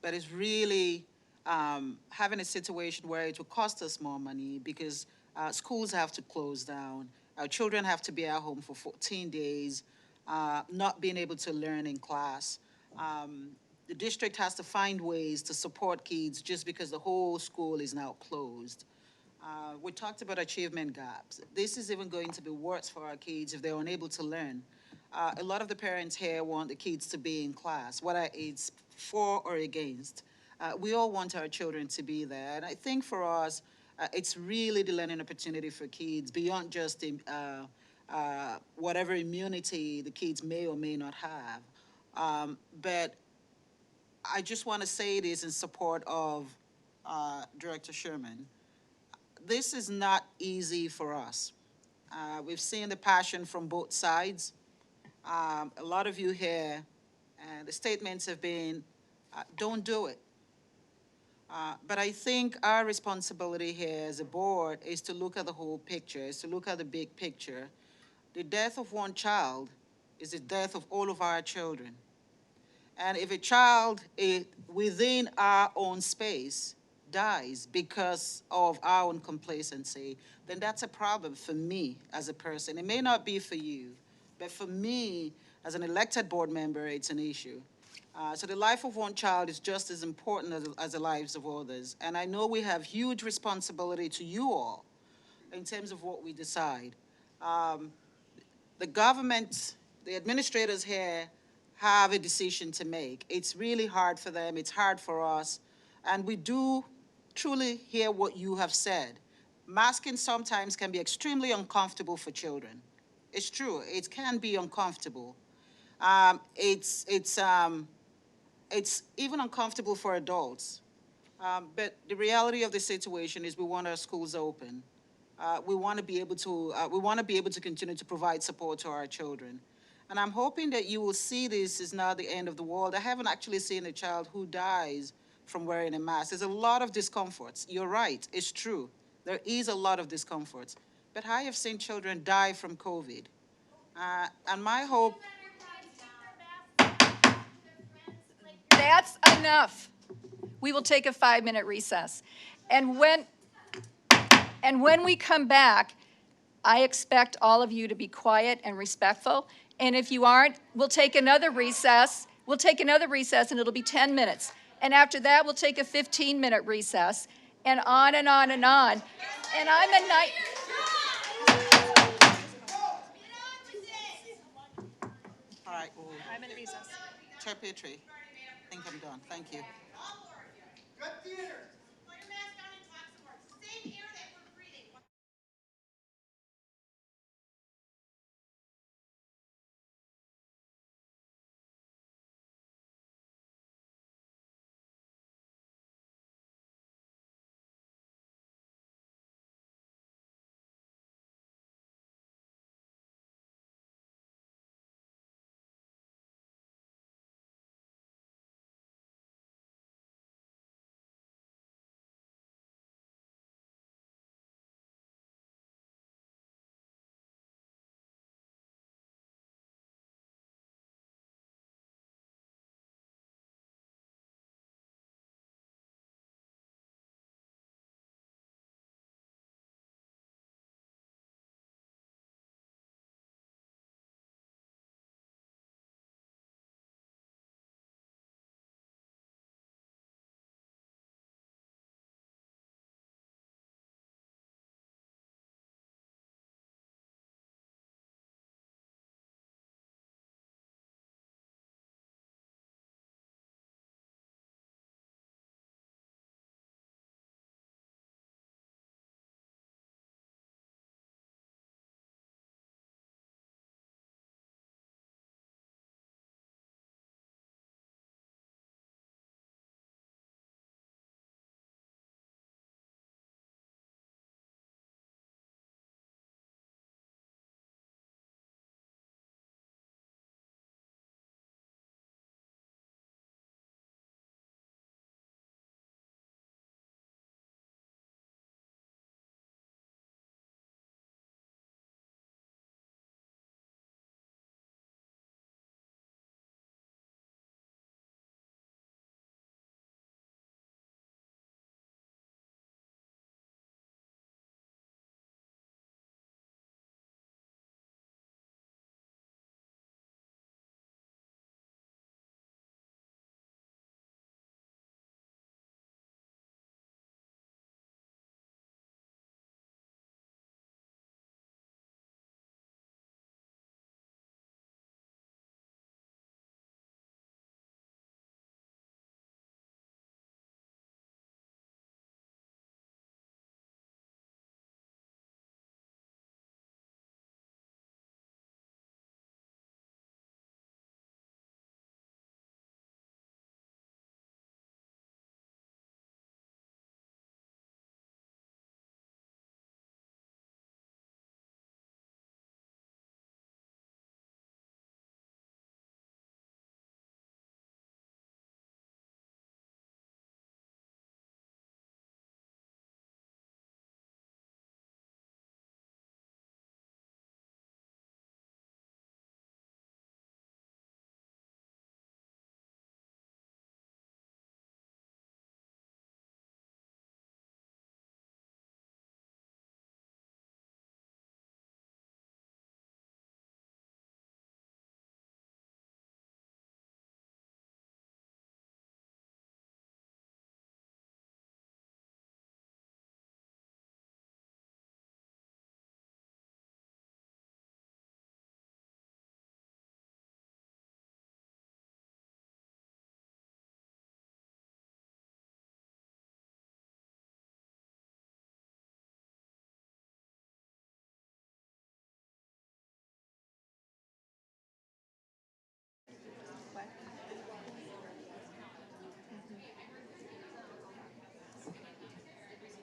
But it's really having a situation where it will cost us more money because schools have to close down. Our children have to be at home for 14 days, not being able to learn in class. The district has to find ways to support kids just because the whole school is now closed. We talked about achievement gaps. This is even going to be worse for our kids if they're unable to learn. A lot of the parents here want the kids to be in class, whether it's for or against. We all want our children to be there. And I think for us, it's really the learning opportunity for kids beyond just whatever immunity the kids may or may not have. But I just want to say this in support of Director Sherman. This is not easy for us. We've seen the passion from both sides. A lot of you here, the statements have been, don't do it. But I think our responsibility here as a board is to look at the whole picture, is to look at the big picture. The death of one child is the death of all of our children. And if a child within our own space dies because of our own complacency, then that's a problem for me as a person. It may not be for you, but for me as an elected board member, it's an issue. So the life of one child is just as important as the lives of others. And I know we have huge responsibility to you all in terms of what we decide. The government, the administrators here have a decision to make. It's really hard for them. It's hard for us. And we do truly hear what you have said. Masking sometimes can be extremely uncomfortable for children. It's true. It can be uncomfortable. It's even uncomfortable for adults. But the reality of the situation is we want our schools open. We want to be able to continue to provide support to our children. And I'm hoping that you will see this is not the end of the world. I haven't actually seen a child who dies from wearing a mask. There's a lot of discomforts. You're right, it's true. There is a lot of discomforts. But I have seen children die from COVID. And my hope... That's enough. we will take a 5-minute recess. And when we come back, I expect all of you to be quiet and respectful. And if you aren't, we'll take another recess. We'll take another recess, and it'll be 10 minutes. And after that, we'll take a 15-minute recess, and on and on and on. And I'm a night. All right, well, 5-minute recess. Chair Petrie, I think I'm done. Thank you. Good theater.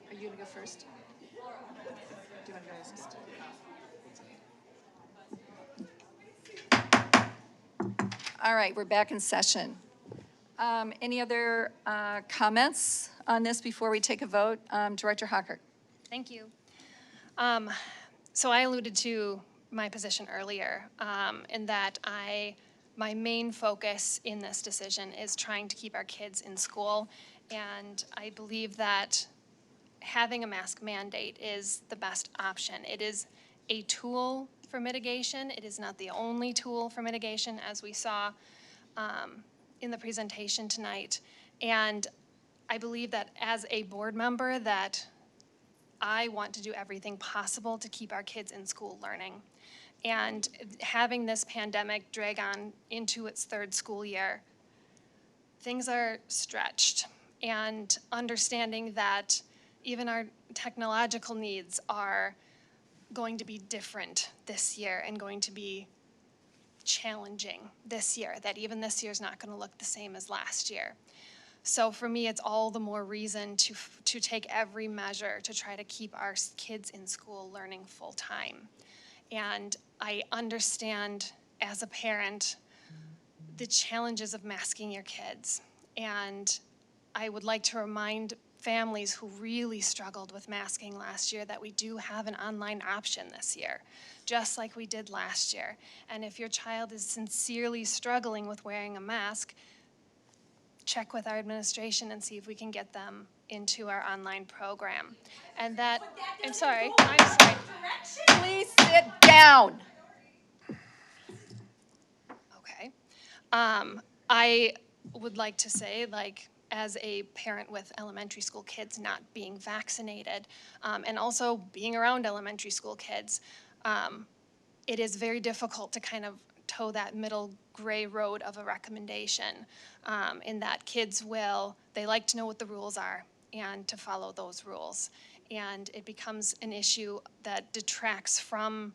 Are you going to go first? Do you want to go first? All right, we're back in session. Any other comments on this before we take a vote? Director Hockert. Thank you. So I alluded to my position earlier, in that my main focus in this decision is trying to keep our kids in school And I believe that having a mask mandate is the best option. It is a tool for mitigation. It is not the only tool for mitigation, as we saw in the presentation tonight. And I believe that as a board member that I want to do everything possible to keep our kids in school learning. And having this pandemic drag on into its third school year, things are stretched. And understanding that even our technological needs are going to be different this year and going to be challenging this year, that even this year's not going to look the same as last year. So for me, it's all the more reason to take every measure to try to keep our kids in school learning full time. And I understand as a parent the challenges of masking your kids. And I would like to remind families who really struggled with masking last year that we do have an online option this year, just like we did last year. And if your child is sincerely struggling with wearing a mask, check with our administration and see if we can get them into our online program. And that, I'm sorry. Please sit down. Okay. I would like to say, like, as a parent with elementary school kids not being vaccinated, and also being around elementary school kids, it is very difficult to kind of toe that middle gray road of a recommendation, in that kids they like to know what the rules are and to follow those rules. And it becomes an issue that detracts from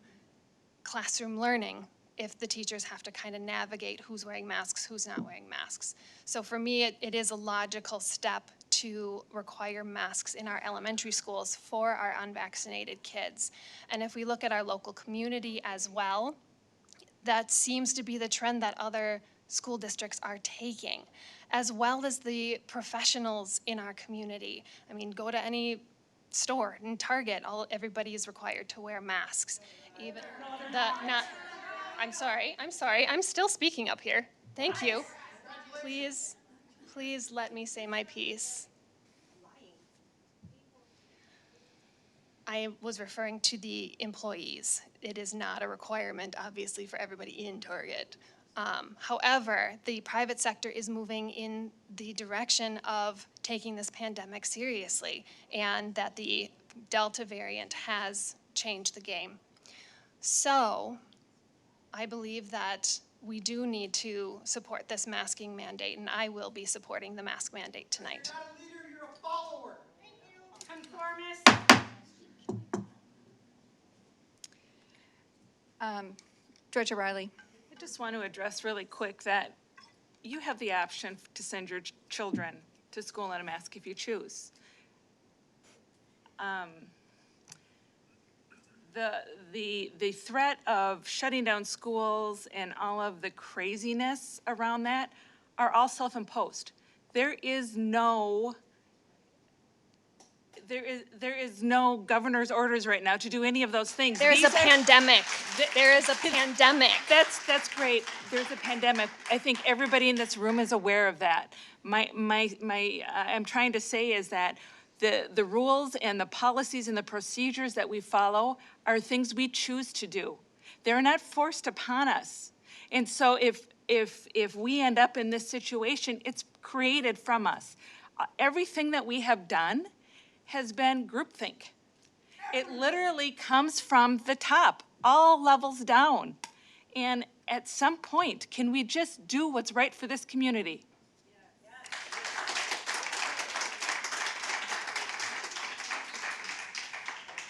classroom learning if the teachers have to kind of navigate who's wearing masks, who's not wearing masks. So for me, it is a logical step to require masks in our elementary schools for our unvaccinated kids. And if we look at our local community as well, that seems to be the trend that other school districts are taking, as well as the professionals in our community. I mean, go to any store, in Target, everybody is required to wear masks. Even I'm sorry, I'm still speaking up here. Thank you. Please let me say my piece. I was referring to the employees. It is not a requirement, obviously, for everybody in Target. However, the private sector is moving in the direction of taking this pandemic seriously, and that the Delta variant has changed the game. So, I believe that we do need to support this masking mandate, and I will be supporting the mask mandate tonight. You're not a leader, you're a follower. Conformist. Director Riley. I just want to address really quick that you have the option to send your children to school in a mask if you choose. The threat of shutting down schools and all of the craziness around that are all self-imposed. There is no governor's orders right now to do any of those things. There's a pandemic. There is a pandemic. That's great. There's a pandemic. I think everybody in this room is aware of that. I'm trying to say is that the rules and the policies and the procedures that we follow are things we choose to do. They're not forced upon us. And so if we end up in this situation, it's created from us. Everything that we have done has been groupthink. It literally comes from the top, all levels down. And at some point, can we just do what's right for this community?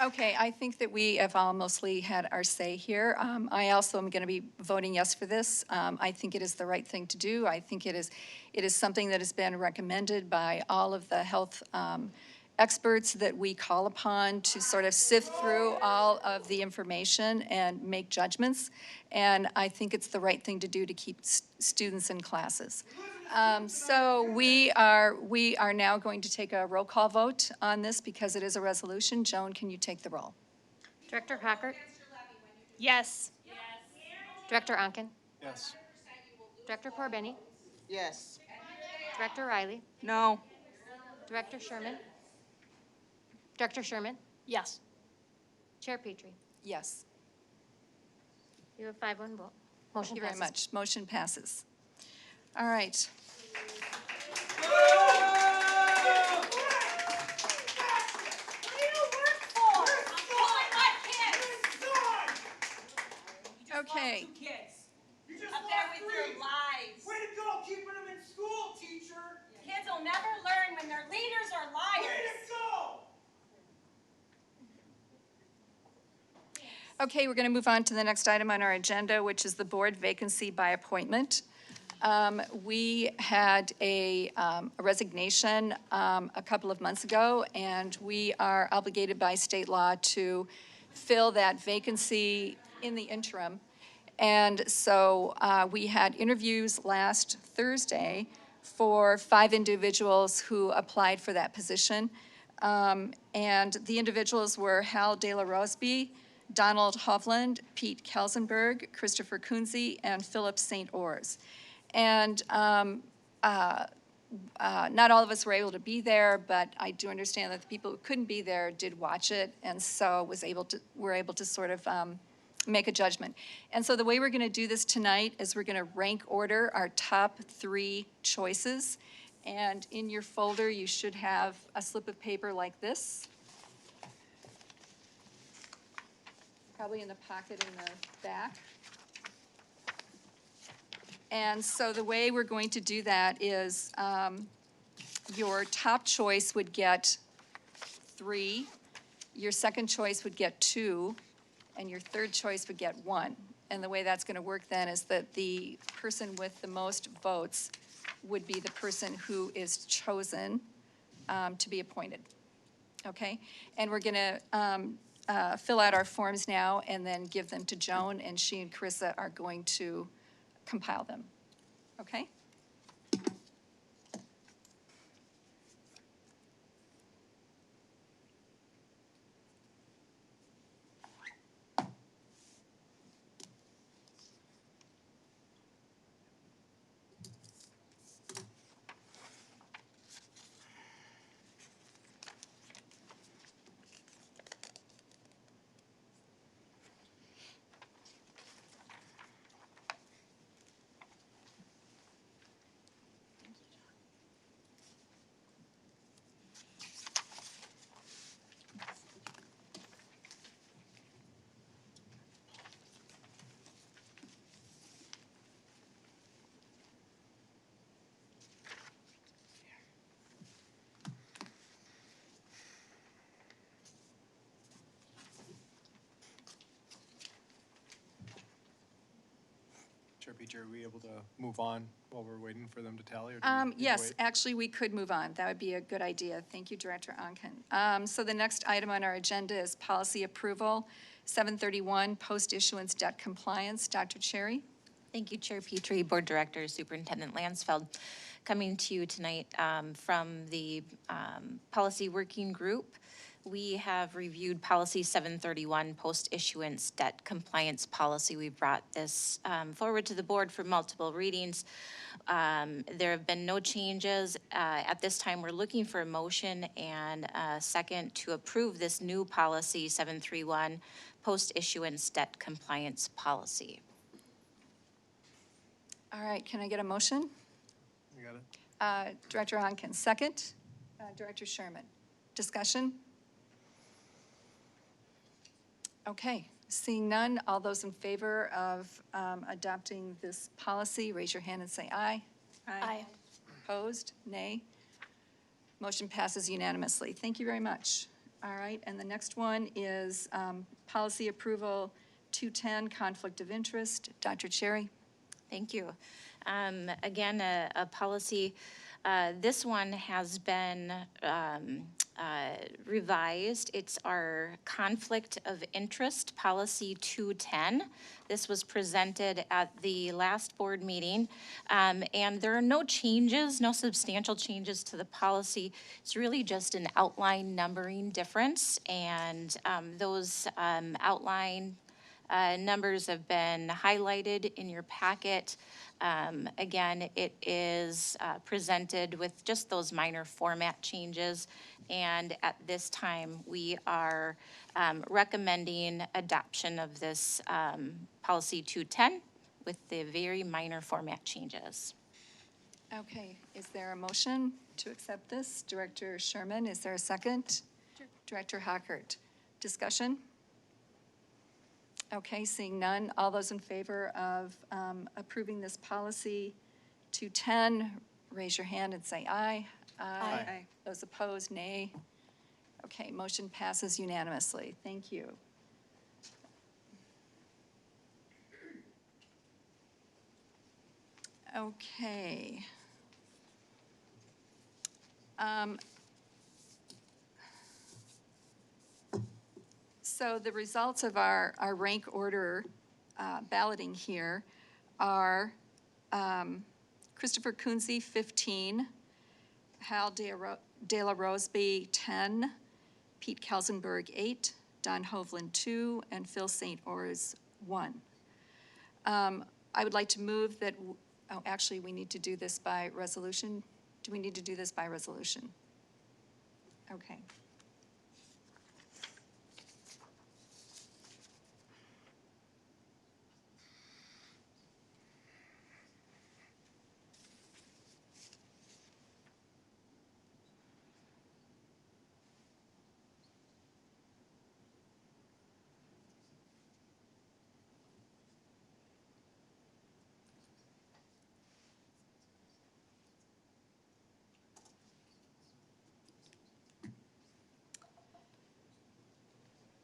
Okay, I think that we have all mostly had our say here. I also am going to be voting yes for this. I think it is the right thing to do. I think it is something that has been recommended by all of the health experts that we call upon to sort of sift through all of the information and make judgments. And I think it's the right thing to do to keep students in classes. So we are now going to take a roll call vote on this because it is a resolution. Joan, can you take the roll? Director Packard? Yes. Director Onken? Yes. Director Corbeni? Yes. Director Riley? No. Director Sherman? Director Sherman? Yes. Chair Petrie? Yes. You have 5-1 vote. Thank Motion you very passes. much. Motion passes. All right. Okay. You just up there with your lies. Way to go, keeping them in school, teacher. Kids will never learn when their leaders are liars. Way to go. Okay, we're going to move on to the next item on our agenda, which is the board vacancy by appointment. We had a resignation a couple of months ago, and we are obligated by state law to fill that vacancy in the interim. And so we had interviews last Thursday for 5 individuals who applied for that position. And the individuals were Hal De La Roseby, Donald Hovland, Pete Kelsenberg, Christopher Kunze, and Philip St. Ors. And not all of us were able to be there, but I do understand that the people who couldn't be there did watch it, and so were able to sort of make a judgment. And so the way we're going to do this tonight is we're going to rank order our top 3 choices. And in your folder, you should have a slip of paper like this. Probably in the pocket in the back. And so the way we're going to do that is your top choice would get 3, your second choice would get 2, and your third choice would get 1. And the way that's going to work then is that the person with the most votes would be the person who is chosen to be appointed. Okay? And we're going to fill out our forms now and then give them to Joan, and she and Carissa are going to compile them. Okay? Chair Petrie, are we able to move on while we're waiting for them to tally? Or do we need to Yes, wait? actually, we could move on. That would be a good idea. Thank you, Director Onken. So the next item on our agenda is policy approval, 731, post-issuance debt compliance. Dr. Cherry? Thank you, Chair Petrie, Board Director, Superintendent Lansfeld. Coming to you tonight from the Policy Working Group. We have reviewed Policy 731, Post-Issuance Debt Compliance Policy. We brought this forward to the board for multiple readings. There have been no changes. At this time, we're looking for a motion and a second to approve this new Policy 731, Post-Issuance Debt Compliance Policy. All right, can I get a motion? You got it? Director Onken, second. Director Sherman. Discussion? Okay, seeing none, all those in favor of adopting this policy, raise your hand and say aye. Aye. Opposed? Nay. Motion passes unanimously. Thank you very much. All right, and the next one is policy approval 210, conflict of interest. Dr. Cherry? Thank you. Again, a policy, this one has been revised. It's our conflict of interest policy 210. This was presented at the last board meeting, and there are no changes, no substantial changes to the policy. It's really just an outline numbering difference, and those outline Numbers have been highlighted in your packet. Again, it is presented with just those minor format changes. And at this time, we are recommending adoption of this policy 210 with the very minor format changes. Okay, is there a motion to accept this? Director Sherman, is there a second? Director Hockert, discussion? Okay, seeing none, all those in favor of approving this policy 210, raise your hand and say aye. Aye. Those opposed, nay. Okay, motion passes unanimously. Thank you. Okay. So the results of our rank order balloting here are Christopher Kunze, 15, Hal De La Roseby, 10, Pete Kelsenberg, 8, Don Hovland, 2, and Phil St. Ors, 1. I would like to move that, oh, actually, we need to do this by resolution. Do we need to do this by resolution? Okay.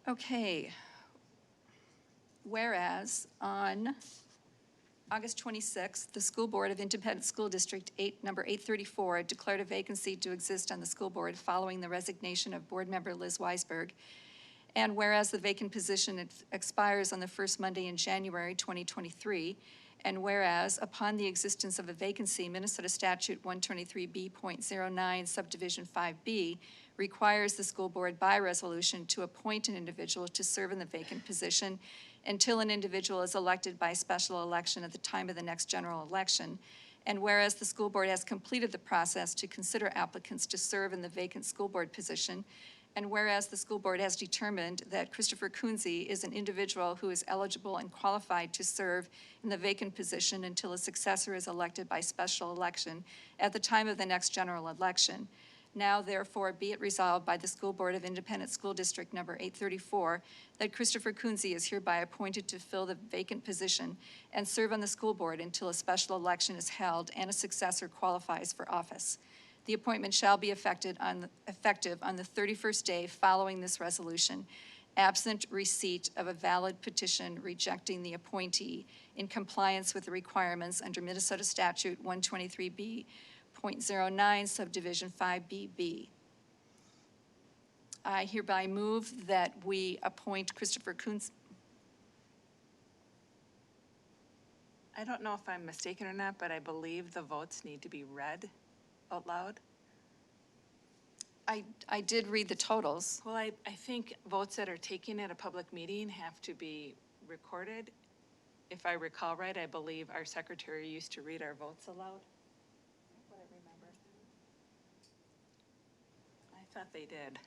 Okay. Whereas on August 26th, the School Board of Independent School District number 834 declared a vacancy to exist on the school board following the resignation of board member Liz Weisberg. And whereas the vacant position expires on the first Monday in January 2023, and whereas upon the existence of a vacancy, Minnesota Statute 123B.09 subdivision 5B requires the school board by resolution to appoint an individual to serve in the vacant position until an individual is elected by special election at the time of the next general election. And whereas the school board has completed the process to consider applicants to serve in the vacant school board position, and whereas the school board has determined that Christopher Kunze is an individual who is eligible and qualified to serve in the vacant position until a successor is elected by special election at the time of the next general election. Now therefore be it resolved by the School Board of Independent School District number 834 that Christopher Kunze is hereby appointed to fill the vacant position and serve on the school board until a special election is held and a successor qualifies for office. The appointment shall be effective on the 31st day following this resolution, absent receipt of a valid petition rejecting the appointee in compliance with the requirements under Minnesota Statute 123B.09 subdivision 5BB. I hereby move that we appoint Christopher Kunze. I don't know if I'm mistaken or not, but I believe the votes need to be read out loud. I did read the totals. Well, I think votes that are taken at a public meeting have to be recorded. If I recall right, I believe our secretary used to read our votes aloud. What I remember. I thought they did.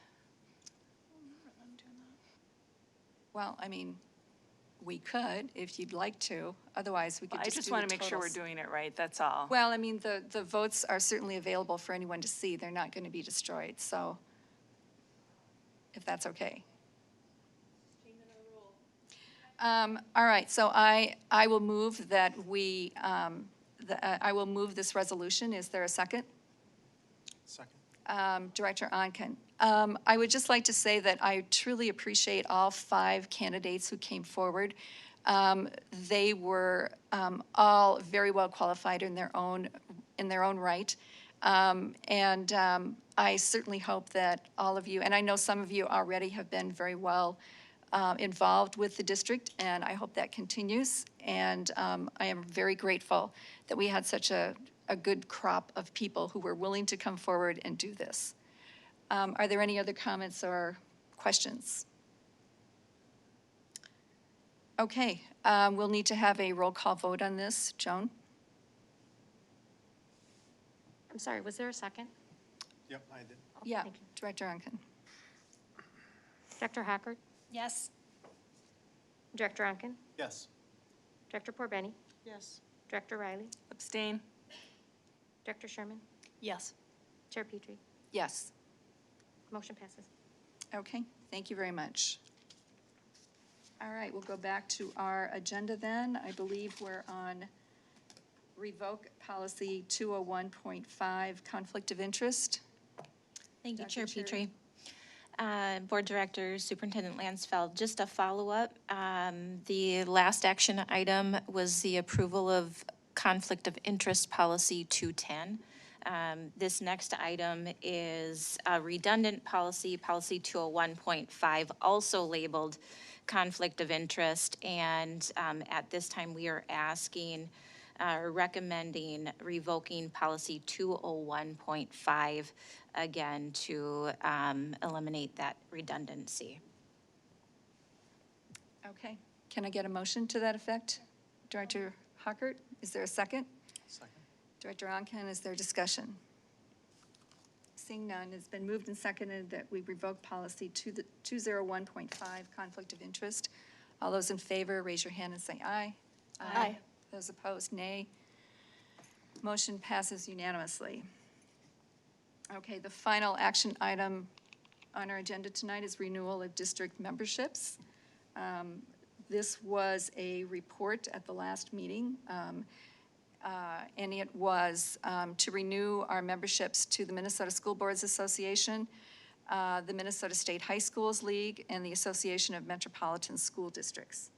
Well, I mean, we could if you'd like to. Otherwise, we could I just just do want the to make sure we're totals. doing it right, that's all. Well, I mean, the votes are certainly available for anyone to see. They're not going to be destroyed, so if that's okay. All right, so I will move that we, I will move this resolution. Is there a second? Second. Director Onken. I would just like to say that I truly appreciate all 5 candidates who came forward. They were all very well qualified in their own right. I certainly hope that all of you, and I know some of you already have been very well involved with the district, and I hope that continues. And I am very grateful that we had such a good crop of people who were willing to come forward and do this. Are there any other comments or questions? Okay, we'll need to have a roll call vote on this. Joan? I'm sorry, was there a second? Yep, I did. Yeah, thank you. Director Unkin. Dr. Hockert? Yes. Director Unkin? Yes. Director Porbeni? Yes. Director Riley? Abstain. Director Sherman? Yes. Chair Petrie? Yes. Motion passes. Okay, thank you very much. All right, we'll go back to our agenda then. I believe we're on revoke policy 201.5, conflict of interest. Thank you, Dr. Chair Cherry. Petrie. Board Director, Superintendent Lansfeld, just a follow-up. The last action item was the approval of conflict of interest policy 210. This next item is a redundant policy, policy 201.5, also labeled conflict of interest. And at this time, we are asking, recommending revoking policy 201.5 again to eliminate that redundancy. Okay, can I get a motion to that effect? Director Hockert, is there a second? Second. Director Onken, is there discussion? Seeing none, it's been moved and seconded that we revoke policy 201.5, conflict of interest. All those in favor, raise your hand and say aye. Aye. Those opposed, nay. Motion passes unanimously. Okay, the final action item on our agenda tonight is renewal of district memberships. This was a report at the last meeting, and it was to renew our memberships to the Minnesota School Boards Association, the Minnesota State High Schools League, and the Association of Metropolitan School Districts.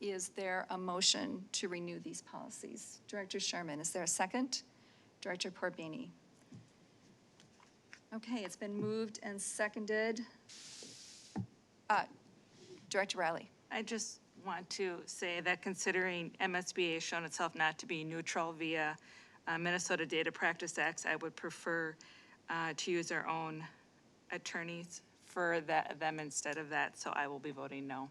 Is there a motion to renew these policies? Director Sherman, is there a second? Director Porbeni? Okay, it's been moved and seconded. Director Riley? I just want to say that considering MSBA has shown itself not to be neutral via Minnesota Data Practice Acts, I would prefer to use our own attorneys for them instead of that, so I will be voting no.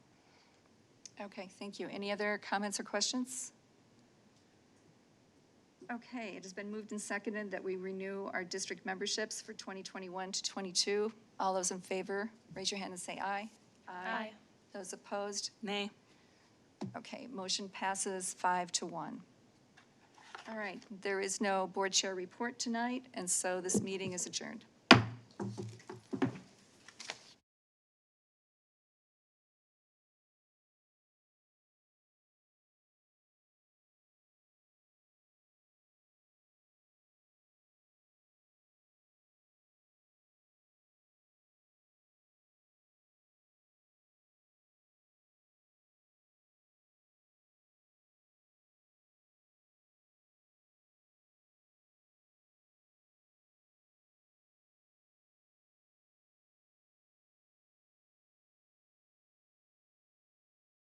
Okay, thank you. Any other comments or questions? Okay, it has been moved and seconded that we renew our district memberships for 2021 to 22. All those in favor, raise your hand and say aye. Aye. Those opposed? Nay. Okay, motion passes 5-1. All right, there is no board chair report tonight, and so this meeting is adjourned.